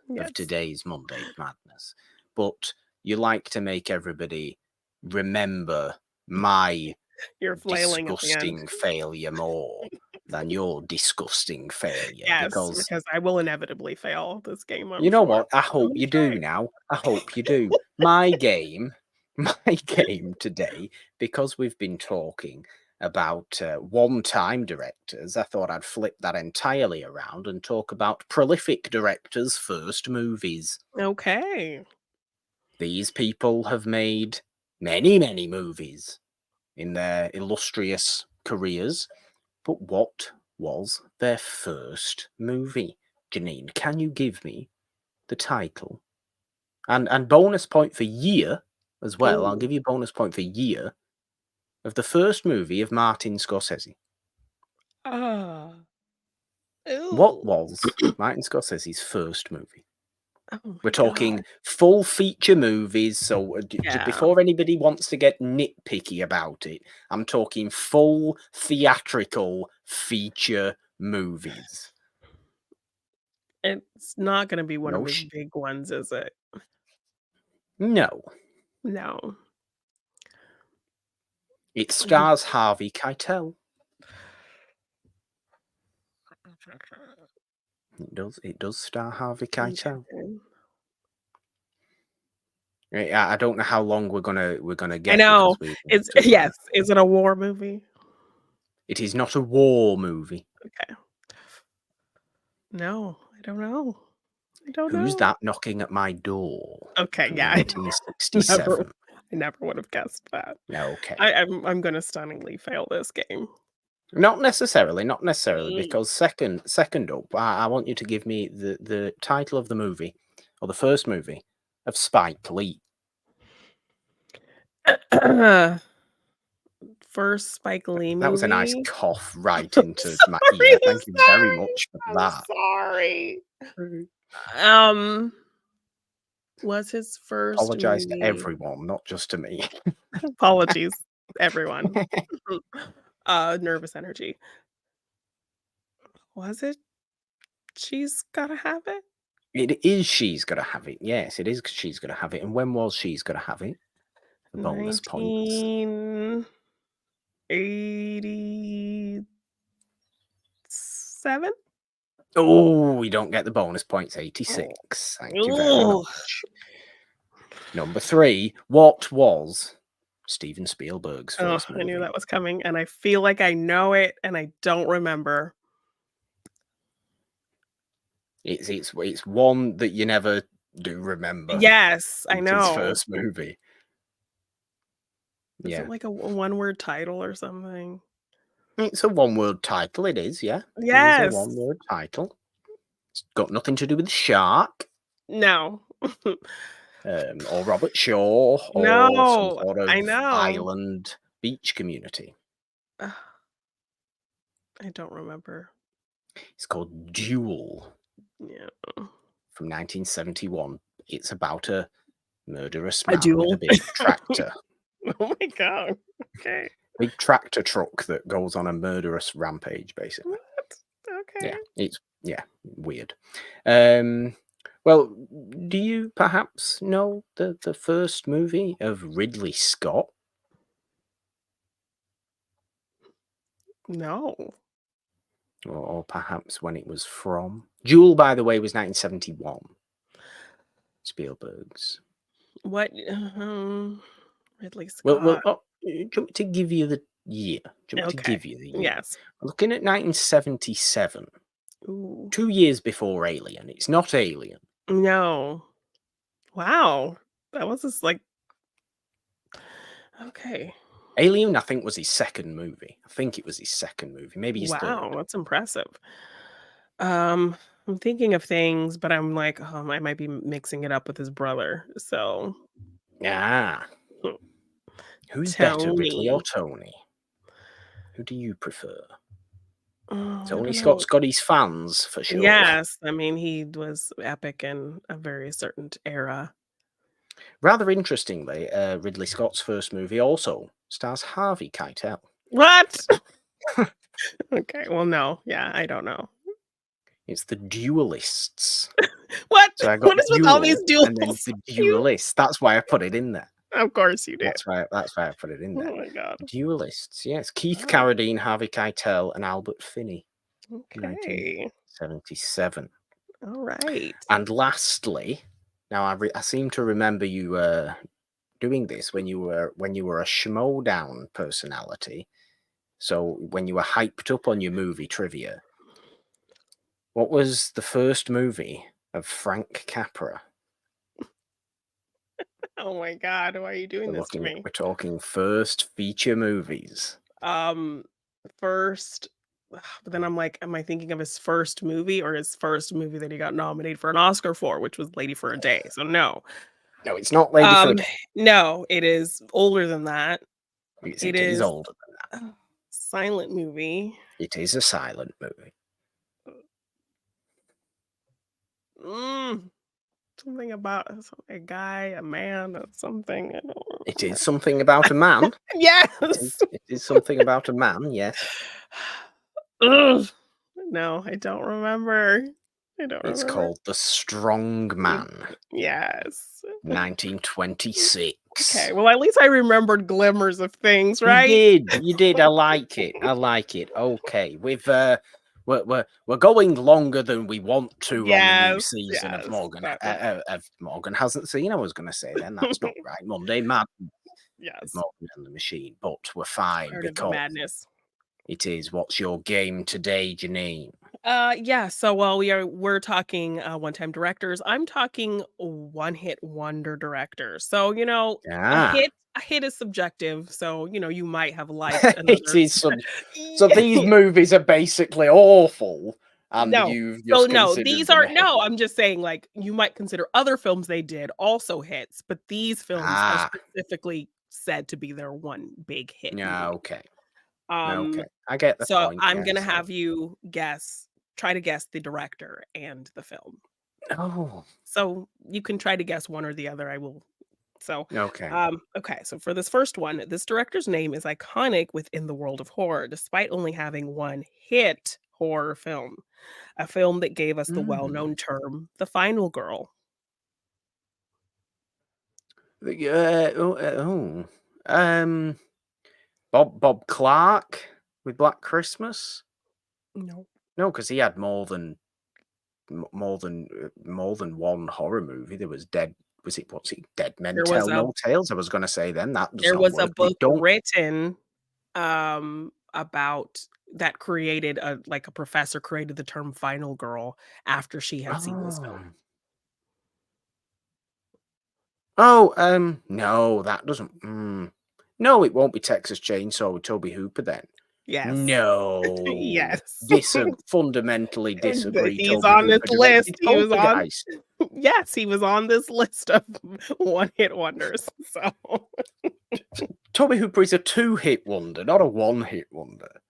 of yes. today's Monday Madness. But you like to make everybody remember my You're flailing at the end. disgusting failure more than your disgusting failure, Yes, because because I will inevitably fail this game, I'm you know sure. what? I hope I'm you do trying. now. I hope you do. My game, my game today, because we've been talking about one-time directors, I thought I'd flip that entirely around and talk about prolific directors' first movies. Okay. These people have made many, many movies in their illustrious careers, but what was their first movie? Jeannine, can you give me the title? And bonus point for year as well. I'll Ooh. give you a bonus point for year of the first movie of Martin Scorsese. Ah. What Ooh. was Martin Scorsese's first movie? Oh We're my god. talking full feature movies, so Yeah. before anybody wants to get nitpicky about it, I'm talking full theatrical feature movies. It's not gonna be one of No, his big ones, is it? no. No. It stars Harvey Keitel. It does star Harvey Keitel. Okay. I don't know how long we're gonna I get, know. because we want It's to. yes. Is it a war movie? It is not a war movie. Okay. No, I don't know. I don't Who's know. that knocking at my door? Okay, From yeah. Never 1967. I never would have guessed that. Okay. I'm gonna stunningly fail this game. Not necessarily, Mm. because second up, I want you to give me the title of the movie, or the first movie of Spike Lee. First Spike Lee That was a nice movie. cough right I'm into my sorry, ear. Thank you very much for I'm that. sorry. Um, was his first Apologize to movie everyone, not just to me. apologies, everyone. Nervous energy. Was it She's Gotta Have It? It is She's Gotta Have It. Yes, it is She's Gotta Have It. And when was She's Gotta Have It? The bonus points. 1987? Oh, we don't get the bonus points. Oh. 86. Thank you very Ooh. much. Number 3. What was Steven Spielberg's Oh, first I knew movie? that was coming, and I feel like I know it, and I don't remember. It's one that you never do remember. Yes, I It's his know. first movie. Is Yeah. it like a one-word title or something? It's a one-word title, it is, yeah. It is a Yes. one-word title. It's got nothing to do with the shark, No. or Robert Shaw, or some No, sort I of know. island beach community. Ugh, I don't remember. It's called Duel Yeah. from 1971. It's about a murderous A man with a duel? big tractor. Oh my god. Okay. Big tractor truck that goes on a murderous rampage, basically. What? Yeah, it's weird. Well, do you perhaps know the first movie of Ridley Scott? No. Or perhaps when it was from? Jewel, by the way, was 1971. Spielberg's. What, Ridley Well, Scott. do you want me to give you the year? Do you want me to Okay. give you the year? Yes. We're looking at 1977, Ooh. 2 years before Alien. It's not Alien. No. Wow. That was just like okay. Alien, I think, was his second movie. I think it was his second movie, maybe his Wow, third. that's impressive. Um, I'm thinking of things, but I'm like, I might be mixing it up with his brother. So, Ah, hmm, who's better, Ridley or Tony. Tony? Who do you prefer? Oh, I Tony don't know. Scott's got his fans, for sure. Yes, I mean, he was epic in a very certain era. Rather interestingly, Ridley Scott's first movie also stars Harvey Keitel. What? Okay, well, no. Yeah, I don't know. It's The Duelists. What? So I got What is with all these Duel and then duels? The You Duelists. That's why I put it in there. of course you did. That's why I put it in there. Oh my god. Duelists, yes. Keith Wow. Carradine, Harvey Keitel, and Albert Finney, Okay. 1977. All right. And lastly, now I seem to remember you doing this when you were a Schmodown personality. So when you were hyped up on your movie trivia, what was the first movie of Frank Capra? Oh my god, why are you doing this to me? We're talking first feature movies. Um, first but then I'm like, am I thinking of his first movie or his first movie that he got nominated for an Oscar for, which was Lady for a Day? So no. No, it's not Lady for a Um, Day. no, it is older than that. It It is is older than that. a silent movie. It is a silent movie. Mm, something about a guy, a man, or something. I don't know. It is something about a man. Yes. It is something about a man, yes. Ugh. No, I don't remember. I don't It's remember. called The Strong You Man, yes. 1926. Okay, well, at least I remembered glimmers of things, right? You did. I like it. Okay, we're going longer than we want to on the new Yes, season of yes, Morgan. that was Morgan hasn't seen. I was going to say then that's not right. Monday Madness with yes, Morgan and the Machine, but we're fine part of the because madness. it is. What's your game today, Jeannine? Yeah, so while we're talking, one-time directors, I'm talking one-hit wonder directors. So, Ah, a hit is subjective, so, you might have liked it another is. So these movies are basically awful, and No. you've So, just no, considered these them are a hit. no, I'm just saying, like, you might consider other films they did also hits, but these films are Ah, specifically said to be their one big hit yeah, movie. okay. Um, Okay, I get the so point, I'm yeah, gonna so have you try to guess the director and the film. oh, So you can try to guess one or the other, I will so, okay. okay, so for this first one, this director's name is iconic within the world of horror, despite only having one hit horror film, a film that gave us the Mm. well-known term, "The Final Girl." Oh, um, Bob Clark with Black Christmas? No, No, because he had more than one horror movie. There was what's it, Dead Men there was Tell a No Tales? I was gonna say then, that does there not was a work. They book don't written, about that created like, a professor created the term "final girl" after she had seen this film. Oh. Oh, no, that doesn't no, it won't be Texas Chainsaw with Toby Hooper then. Yes. No. Yes. Fundamentally And disagree. he's Toby on this Hooper list. directed He was on Poltergeist. yes, he was on this list of one-hit wonders, so Toby Hooper is a two-hit wonder, not a one-hit wonder.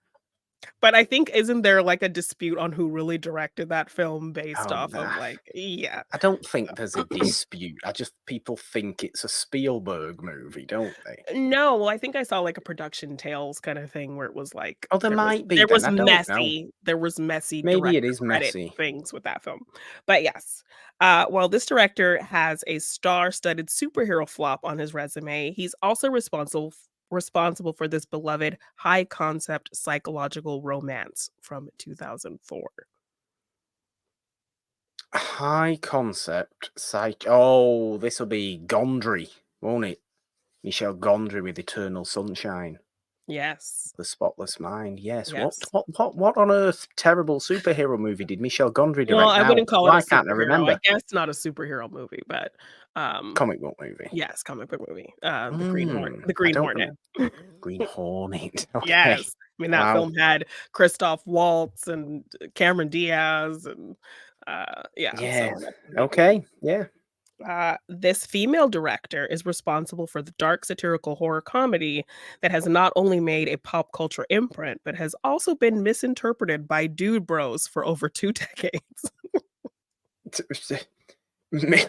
But I think isn't there, like, a dispute on who really directed that film based Oh, off of, nah. like yeah. I don't think there's a dispute. I just people think it's a Spielberg movie, don't they? No, well, I think I saw, like, a Production Tales kinda thing where it was, like, Oh, there might be then. I don't know. there was messy Maybe it director is credit messy. things with that film. But yes, well, this director has a star-studded superhero flop on his resume. He's also responsible for this beloved high-concept psychological romance from 2004. High concept, oh, this'll be Gondry, won't it? Michel Gondry with Eternal Sunshine, Yes. The Spotless Mind. Yes. What Yes. what what what on earth terrible superhero movie did Michel Gondry Well, direct I now? wouldn't call it a Why can't I superhero. I remember? guess not a superhero movie, but, um, Comic book movie. yes, comic book movie, The I Green don't Hornet. remember. Green Hornet. Okay. Yes. I mean, that Wow. film had Christoph Waltz and Cameron Diaz and, yeah, so Yeah. that's a big movie. Okay. Yeah. This female director is responsible for the dark satirical horror comedy that has not only made a pop culture imprint, but has also been misinterpreted by dude bros for over 2 decades. Mi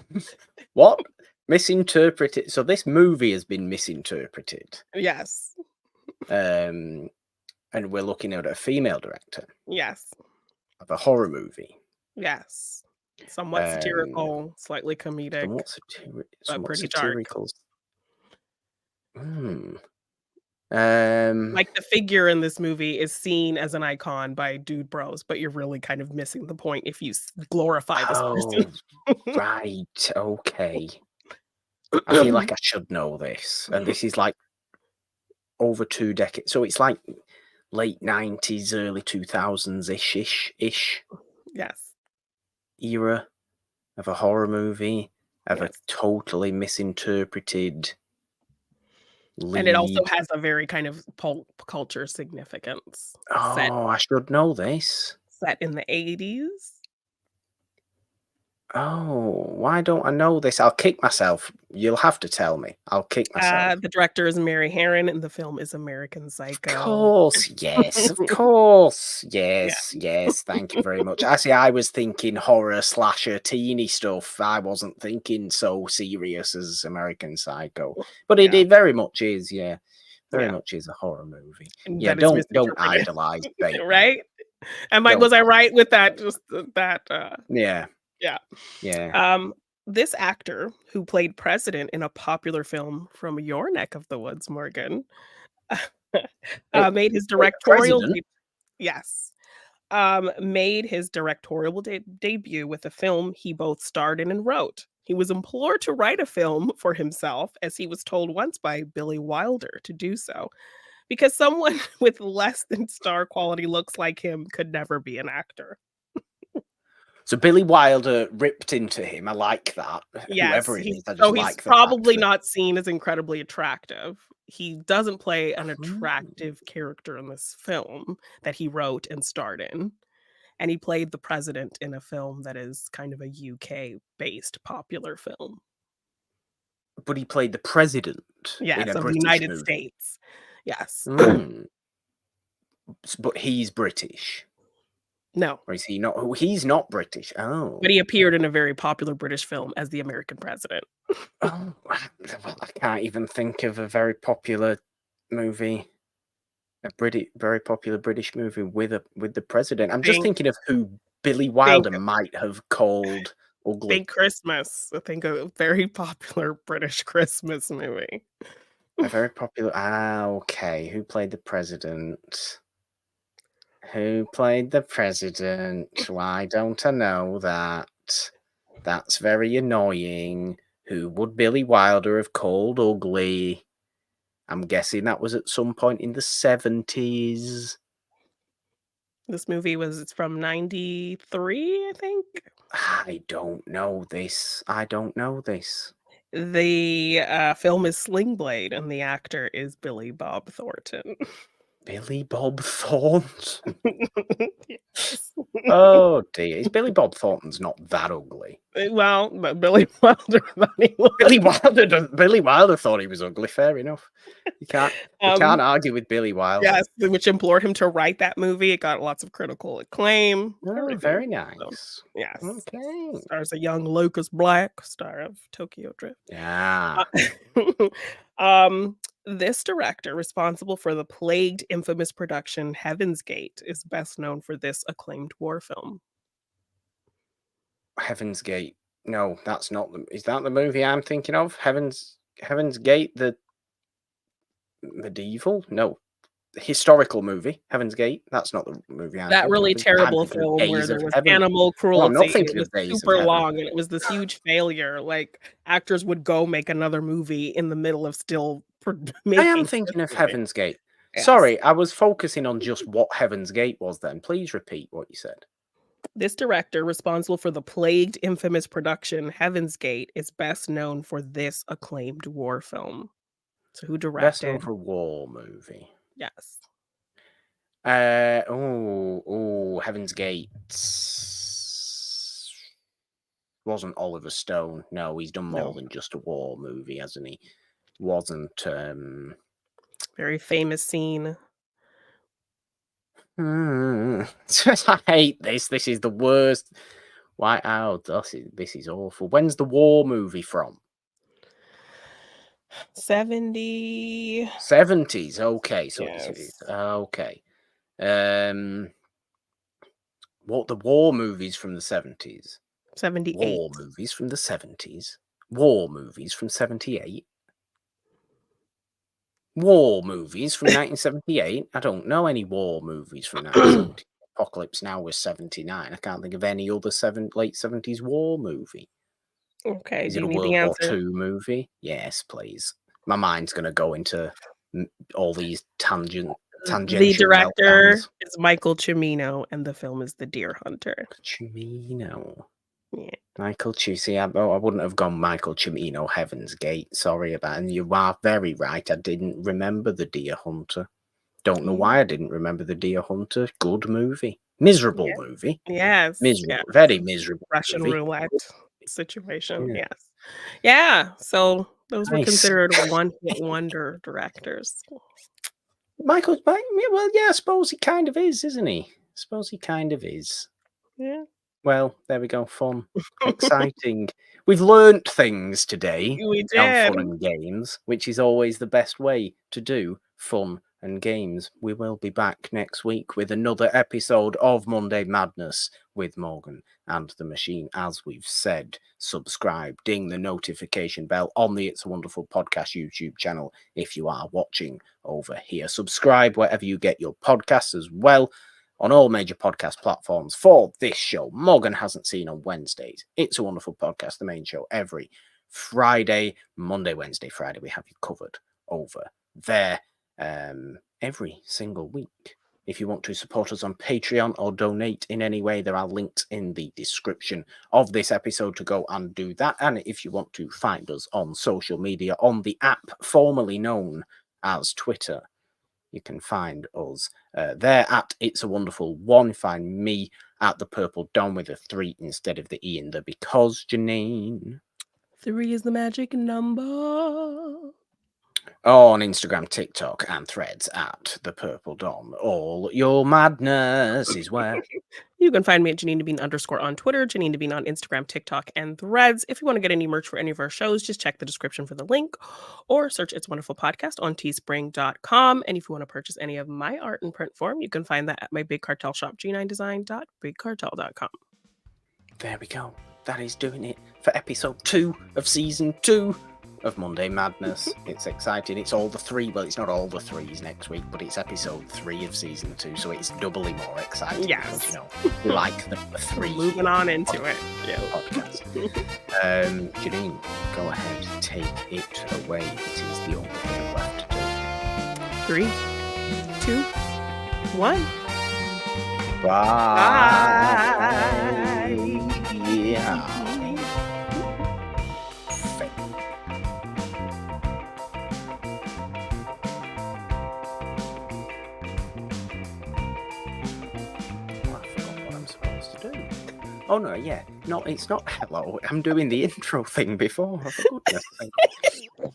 What? Misinterpreted, so this movie has been misinterpreted, Yes. um, and we're looking at a female director Yes. of a horror movie, Yes. Somewhat um, satirical, slightly comedic, but somewhat pretty dark. satirical. Hmm, Like, the figure in this movie is seen as an icon by dude bros, but you're really kind of missing the point if you glorify this oh, person. right, okay. I feel like I should know this, and this is, like, over 2 decades, so it's, like, late 90s, early 2000s-ish Yes. era of a horror movie, of a Yes. totally misinterpreted And it also lead. has a very kind of pulp culture significance set Oh, I should know this. set in the '80s. Oh, why don't I know this? I'll kick myself. You'll have to tell me. I'll kick myself. The director is Mary Harron, and the film is American Of Psycho. course, yes, of course. Yeah, Yes, yes, thank you very much. Actually, I was thinking horror slasher teeny stuff. I wasn't thinking so serious as American Psycho. But it, yeah, it very much is, yeah. Very yeah, much is a horror movie. and Yeah, that is don't misinterpreted, idolize Bateman. right? Was Don't I idolize right with that? Bateman. Just that, Yeah, yeah. yeah. Um, this actor who played president in a popular film from your neck of the woods, Morgan, It made his played the directorial president. yes, made his directorial debut with a film he both starred in and wrote. He was implored to write a film for himself, as he was told once by Billy Wilder to do so, because someone with less than star quality looks like him could never be an actor. So Billy Wilder ripped into him. I like that. Yes, Whoever it is, I just he's like the fact probably that. not seen as incredibly attractive. He doesn't play an Hmm. attractive character in this film that he wrote and starred in, and he played the president in a film that is kind of a UK-based popular film. But he played the president in Yes, a of the British United movie. States. Yes. Mm. But he's British, No, or is he not? Oh, he's not British. but Oh, he appeared in a very popular British film as the American president. oh. Well, I can't even think of a very popular movie, very popular British movie with the president. I'm just Think thinking of who Billy think Wilder might have called ugly. think Christmas. I think a very popular British Christmas movie. A very popular. Okay. Who played the president? Who played the president? Why don't I know that? That's very annoying. Who would Billy Wilder have called ugly? I'm guessing that was at some point in the 70s. This movie was it's from '93, I think? I don't know this. I don't know this. The, film is Sling Blade, and the actor is Billy Bob Thornton. Billy Bob Thornton. Yes. Oh dear. Is Billy Bob Thornton's not that ugly? Well, but Billy Wilder thought he was. Billy Wilder thought he was ugly. Fair enough. You can't Um, argue with Billy Wilder. yes, which implored him to write that movie. It got lots of critical acclaim, Oh, everything. very So, nice. yes. Okay. Stars a young Lucas Black, star of Tokyo Drift. Yeah. Uh, um, this director, responsible for the plagued, infamous production Heaven's Gate, is best known for this acclaimed war film. Heaven's Gate. No, that's not the. Is that the movie I'm thinking of? Heaven's Gate, the medieval? No, historical movie. Heaven's Gate. That's not the movie I'm That thinking of. really I'm terrible thinking of film where Days there of was Heaven. animal No, I'm not cruelty, and it thinking was of Days of super Heaven. long, and it was this huge failure. Like, actors would go make another movie in the middle of still I am making this thinking of movie. Heaven's Gate. Yes. Sorry, I was focusing on just what Heaven's Gate was then. Please repeat what you said. This director, responsible for the plagued, infamous production Heaven's Gate, is best known for this acclaimed war film. So who Best known directed? for a war movie. Yes. Heaven's Gate. Wasn't Oliver Stone. No, he's done more No. than just a war movie, hasn't he? Wasn't Very famous scene. I hate this. This is the worst. Why out? This is awful. When's the war movie from? 70. 70s. Okay, so Yes. okay. What the war movies from the 70s? 78. War movies from the 70s. War movies from 78. War movies from 1978. I don't know any war movies from 1970. Apocalypse Now was 79. I can't think of any other late 70s war movie. Okay, Is do it you a need the World War answer? II movie? Yes, please. My mind's going to go into all these The tangential director meltdowns. is Michael Cimino, and the film is The Deer Hunter. Cimino. Yeah. Michael Cimino. I wouldn't have gone Michael Cimino. Heaven's Gate. Sorry about it. And you are very right. I didn't remember The Deer Hunter. Don't know why I didn't remember The Deer Hunter. Good movie. Miserable movie. Yes. Miserable. Yes. Very miserable Russian movie. roulette situation. Yeah. Yes. Yeah. So those were Nice. considered one-hit wonder directors. Well, yeah, I suppose he kind of is, isn't he? I suppose he kind of is. Yeah. Well, there we go. Fun. Exciting. We've learnt things today We on did. fun and games, which is always the best way to do fun and games. We will be back next week with another episode of Monday Madness with Morgan and the Machine. As we've said, subscribe, ding the notification bell on the It's a Wonderful Podcast YouTube channel if you are watching over here. Subscribe wherever you get your podcasts as well. On all major podcast platforms for this show, Morgan Hasn't Seen on Wednesdays. It's a Wonderful Podcast, the main show every Friday, Monday, Wednesday, Friday. We have you covered over there every single week. If you want to support us on Patreon or donate in any way, there are links in the description of this episode to go and do that. And if you want to find us on social media, on the app formerly known as Twitter, you can find us there at It's a Wonderful One. Find me at the Purple Dawn with a 3 instead of the E in the because, Jeannine. 3 is the magic number. On Instagram, TikTok, and Threads at the Purple Dawn. All your madness is where. You can find me at Jeannine_Devine on Twitter, Jeannine Devine on Instagram, TikTok, and Threads. If you want to get any merch for any of our shows, just check the description for the link or search It's Wonderful Podcast on teespring.com. And if you want to purchase any of my art in print form, you can find that at my Big Cartel shop, g9design.bigcartel.com. There we go. That is doing it for episode 2 of season 2 of Monday Madness. It's exciting. It's all the 3. Well, it's not all the 3s next week, but it's episode 3 of season 2, so it's doubly more exciting. Yes. Because, we like the 3. Moving on into it. Yeah. Podcast. Jeannine, go ahead, take it away. It is the only thing left to do. 3, 2, 1. Bye. Yeah. Oh, no, yeah. No, it's not hello. I'm doing the intro thing before, for goodness sake.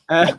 Uh,